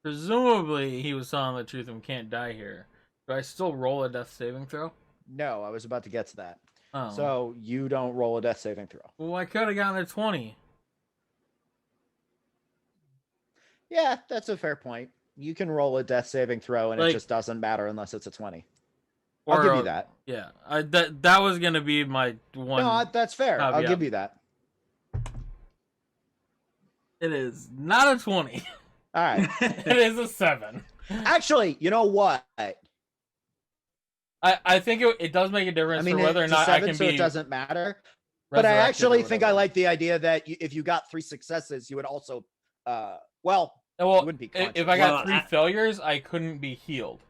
presumably he was telling the truth and can't die here. Do I still roll a death saving throw? No, I was about to get to that. Oh. So you don't roll a death saving throw. Well, I could have gotten a 20. Yeah, that's a fair point. You can roll a death saving throw, and it just doesn't matter unless it's a 20. I'll give you that. Yeah, that was gonna be my one. No, that's fair. caveat. I'll give you that. It is not a 20. All right. It is a 7. Actually, you know what? I think it does make a difference for whether or not 7, I can so be. it doesn't matter. But I actually think I like the idea that if you got 3 successes, you would also, you wouldn't be conscious. If I got 3 failures, I couldn't be healed.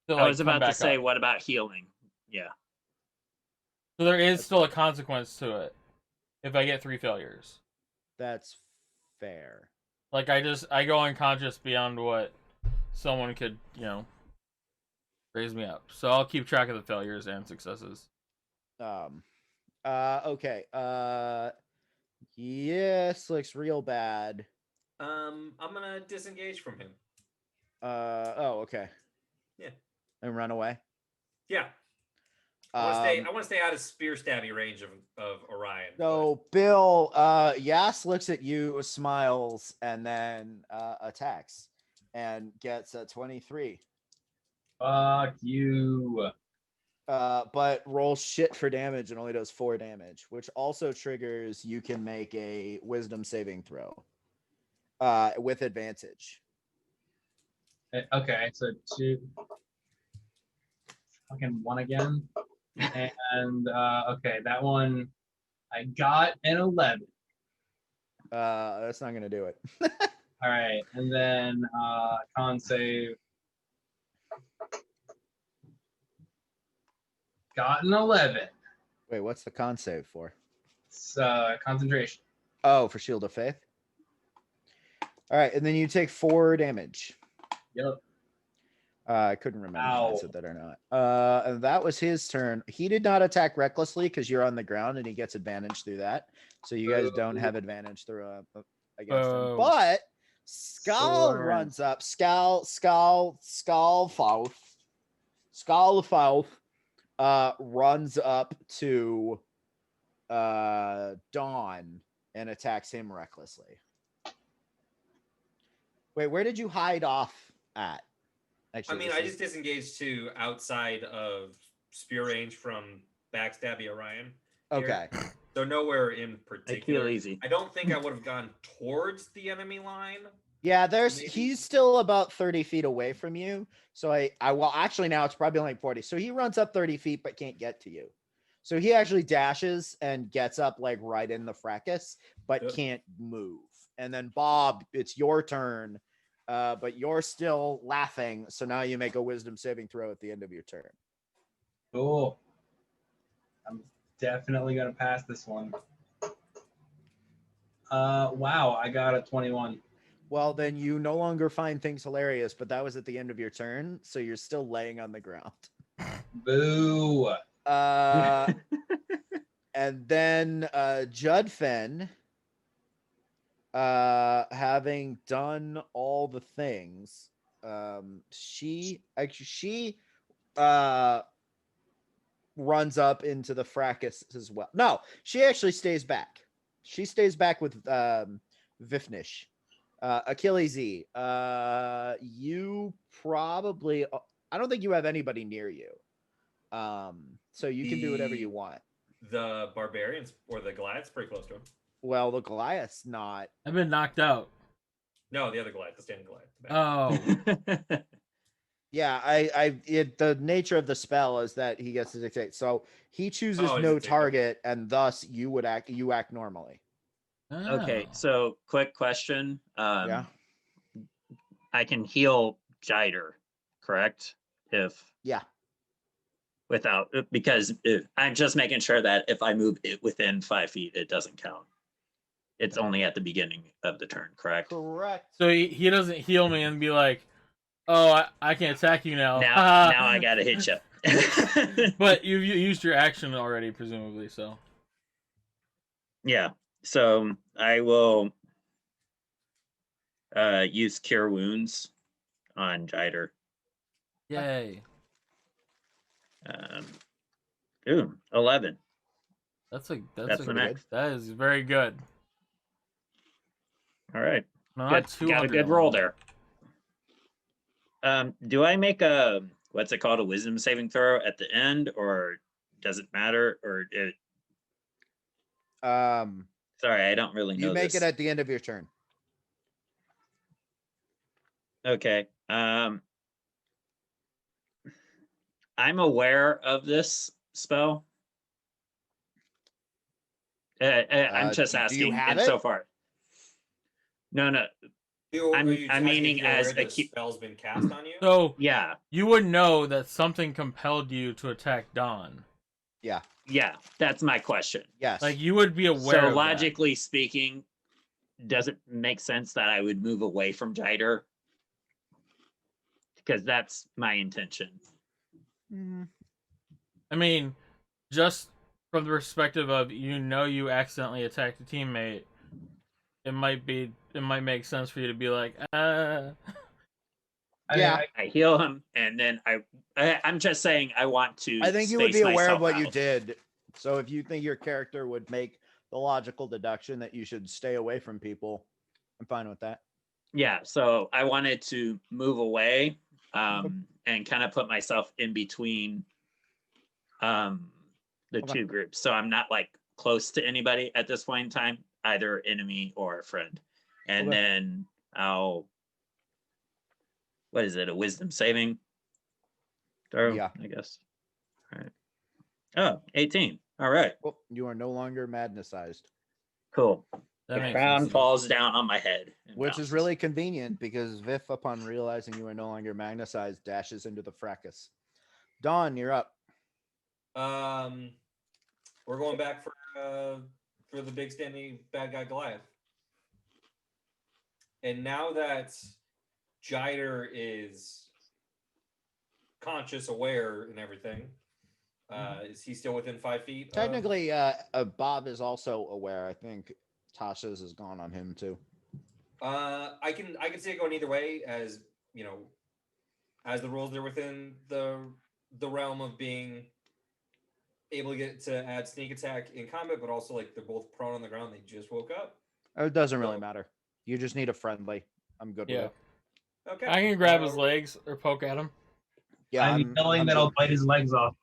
So, I was about to say, what about healing? Yeah. So there is still a consequence to it if I get 3 failures. That's fair. Like I go unconscious beyond what someone could, raise me up. So I'll keep track of the failures and successes. Okay. Yes, looks real bad. I'm gonna disengage from him. Okay. Yeah. And run away. Yeah. I want to stay out of spear stabby range of Orion. So Bill, Yas looks at you, smiles, and then attacks, and gets a 23. Fuck you. But rolls shit for damage and only does 4 damage, which also triggers you can make a wisdom saving throw with advantage. Okay, so 2. fucking one again. And okay, that one I got an 11. That's not gonna do it. All right, and then con save. Got an 11. Wait, what's the con save for? It's concentration. Oh, for Shield of Faith. All right, and then you take 4 damage. Yep. I couldn't remember if I Ow. said that or not. And that was his turn. He did not attack recklessly because you're on the ground, and he gets advantage through that. So you guys don't have advantage through against him. But Skull runs up. Skull runs up to Dawn and attacks him recklessly. Wait, where did you hide off at? Actually, I mean, I just disengaged to outside of spear range from backstabby Orion. Okay. So nowhere in particular. I feel easy. I don't think I would have gone towards the enemy line. Yeah, Maybe. he's still about 30 feet away from you. So I well, actually now it's probably only 40. So he runs up 30 feet but can't get to you. So he actually dashes and gets up like right in the fracas, but can't move. And then Bob, it's your turn. But you're still laughing, so now you make a wisdom saving throw at the end of your turn. Cool. I'm definitely gonna pass this one. Wow, I got a 21. Well, then you no longer find things hilarious, but that was at the end of your turn, so you're still laying on the ground. Boo. And then Judfen, having done all the things, she runs up into the fracas as well. No, she actually stays back. She stays back with Vifnish. Achilles Z, you probably, I don't think you have anybody near you. So you can do whatever you want. The barbarians or the Goliath's pretty close to him. Well, the Goliath's not. I've been knocked out. No, the other Goliath, the standing Goliath. Oh. Yeah, the nature of the spell is that he gets to dictate. So he chooses no target, and thus you act normally. Okay, Oh. so quick question. Yeah. I can heal Jider, correct? Because I'm just making sure that if I move it within 5 feet, it doesn't count. It's only at the beginning of the turn, correct? Correct. So he doesn't heal me and be like, oh, I can't attack you now. Now I gotta hit you. But you've used your action already, presumably, so. Yeah, so I will use Cure Wounds on Jider. Yay. 11. That's the max. That is very good. All right. Got a good roll there. Do I make a what's it called, a wisdom saving throw at the end, or does it matter? Or sorry, I don't really know. You make it at the end of your turn. Okay. I'm aware of this spell. I'm just asking so far. No. I'm meaning as a spell's been cast on you. So yeah, you would know that something compelled you to attack Dawn. Yeah, that's my question. Yes, like you would be aware. So logically speaking, does it make sense that I would move away from Jider? Because that's my intention. I mean, just from the perspective of you accidentally attacked a teammate, it might make sense for you to be like, Yeah, I heal him, and then I'm just saying I want to. I think you would be aware of what you did. So if you think your character would make the logical deduction that you should stay away from people, I'm fine with that. Yeah, so I wanted to move away, and kind of put myself in between the two groups. So I'm not like close to anybody at this point in time, either enemy or a friend. And then I'll, what is it, a wisdom saving throw? Yeah. I guess. Oh, 18. All right. Well, you are no longer madnessized. Cool. That The makes crown sense. falls down on my head. and Which is bounces. really convenient because Vif, upon realizing you are no longer magnesized, dashes into the fracas. Dawn, you're up. We're going back for the big standing bad guy Goliath. And now that Jider is conscious, aware, and everything, is he still within 5 feet? Technically, Bob is also aware. I think Tasha's is gone on him too. I can see it going either way, as you know, as the rules are within the realm of being able to get to add sneak attack in combat, but also like they're both prone on the ground. They just woke up. It doesn't really matter. You just need a friendly. I'm good with it. Okay. I can grab his legs or poke at him. Yeah, I'm yelling that I'll bite his legs off.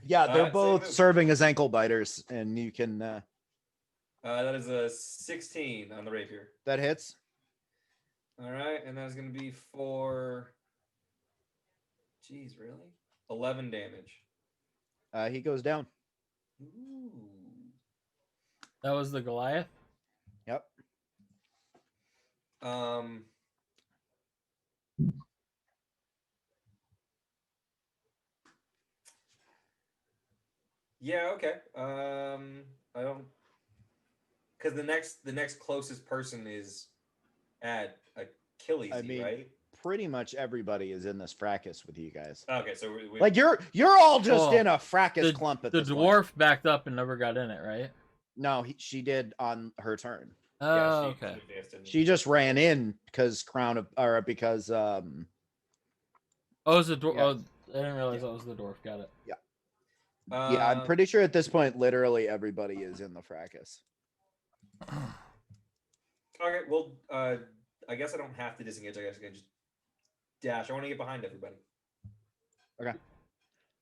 Yeah, they're both same move. serving as ankle biters, and you can. That is a 16 on the rapier. That hits. All right, and that's going to be for. Jeez, really? 11 damage. He goes down. Ooh. That was the Goliath. Yep. Yeah. Okay. I don't. Because the next closest person is at Achilles, right? Pretty much everybody is in this fracas with you guys. Okay, so we Like you're all just in a fracas clump at the this dwarf point. backed up and never got in it, right? No, she did on her turn. Oh, okay. She just ran in because because Oh, it was the dwarf. Yeah. Oh, I didn't realize that was the dwarf. Got it. Yeah. Yeah, I'm pretty sure at this point, literally everybody is in the fracas. Okay, well, I guess I don't have to disengage. I guess I can just dash. I want to get behind everybody. Okay.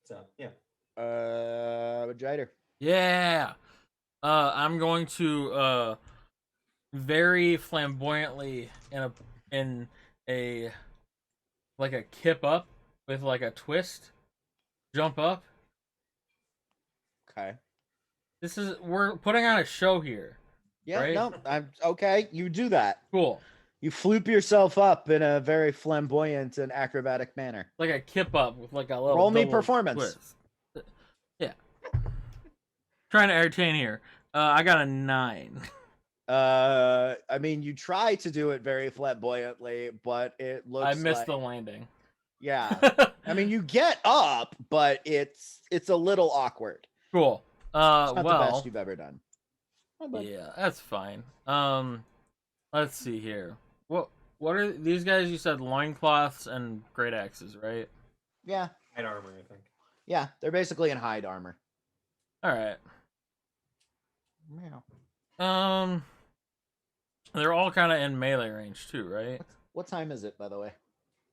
So yeah. Jider. Yeah. I'm going to very flamboyantly in a like a kip up with like a twist, jump up. Okay. We're putting on a show here. Yeah, right? no, I'm okay. You do that. Cool. You floop yourself up in a very flamboyant and acrobatic manner. Like a kip up with like a little Roll me double performance. twist. Yeah. Trying to entertain here. I got a 9. I mean, you try to do it very flamboyantly, but it looks. I missed the landing. Yeah. I mean, you get up, but it's a little awkward. Cool. It's not the best you've ever done. Yeah, that's fine. Let's see here. What are these guys? You said loincloths and great axes, right? Yeah. Hide armor, I think. Yeah, they're basically in hide armor. All right. Yeah. They're all kind of in melee range too, right? What time is it, by the way?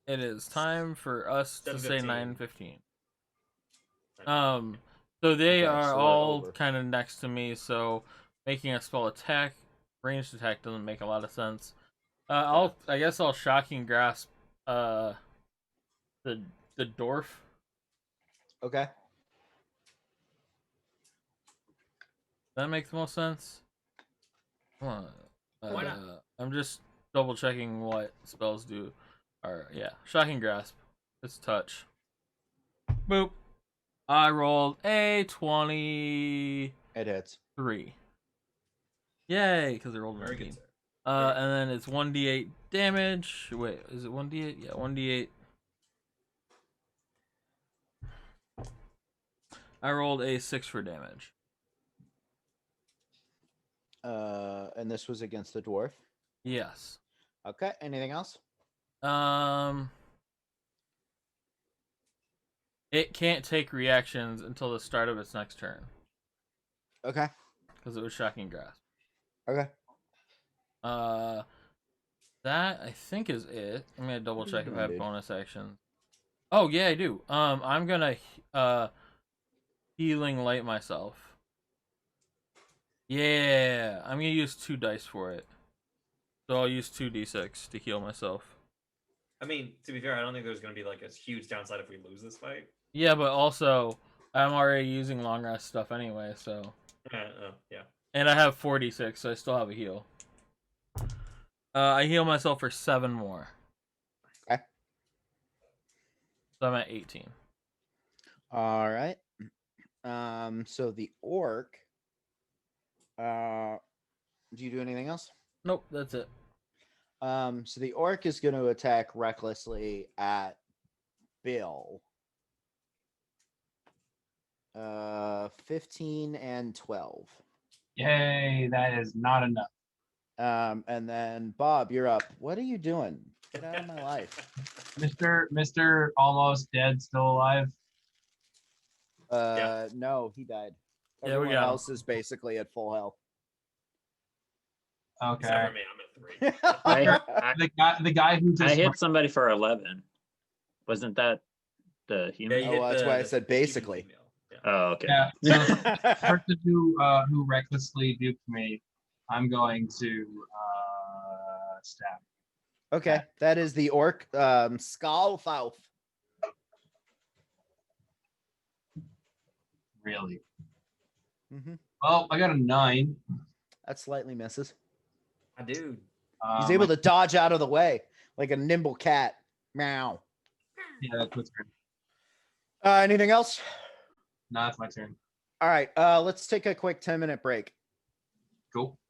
It is time for us to say 7:15. 9:15. So they are so we're all over. kind of next to me, so making a spell attack, ranged attack doesn't make a lot of sense. I guess I'll shocking grasp the dwarf. Okay. That makes the most sense. Come on. Why not? I'm just double checking what spells do. Yeah, shocking grasp. It's touch. Boop. I rolled a 23. It hits. Yay, because I rolled Very 19. good, sir. And then it's 1d8 damage. Wait, is it 1d8? Yeah, 1d8. I rolled a 6 for damage. And this was against the dwarf. Yes. Okay. Anything else? It can't take reactions until the start of its next turn Okay. because it was shocking grasp. Okay. That I think is it. I'm gonna double check if I have Dude. bonus actions. Oh yeah, I do. I'm gonna healing light myself. Yeah, I'm gonna use 2 dice for it. So I'll use 2d6 to heal myself. I mean, to be fair, I don't think there's going to be like a huge downside if we lose this fight. Yeah, but also I'm already using long rest stuff anyway, so. Yeah. And I have 46, so I still have a heal. I heal myself for 7 more. Okay. So I'm at 18. All right. So the orc. Do you do anything else? Nope, that's it. So the orc is going to attack recklessly at Bill. 15 and 12. Yay, that is not enough. And then Bob, you're up. What are you doing? Get out of my life. Mr. Almost Dead still alive? No, he died. Yeah, we Everyone got him. else is basically at full health. Okay. Except for me, I'm at 3. The guy who just I hit somebody for 11. Wasn't that the human? Oh, that's why I said basically. Oh, okay. Yeah. So the person who recklessly duped me, I'm going to stab. Okay, that is the orc Skullfouth. Really? Mm-hmm. Well, I got a 9. That slightly misses. I do. He's able to dodge out of the way like a nimble cat. Meow. Yeah, that's my turn. Anything else? No, that's my turn. All right. Let's take a quick 10-minute break. Cool.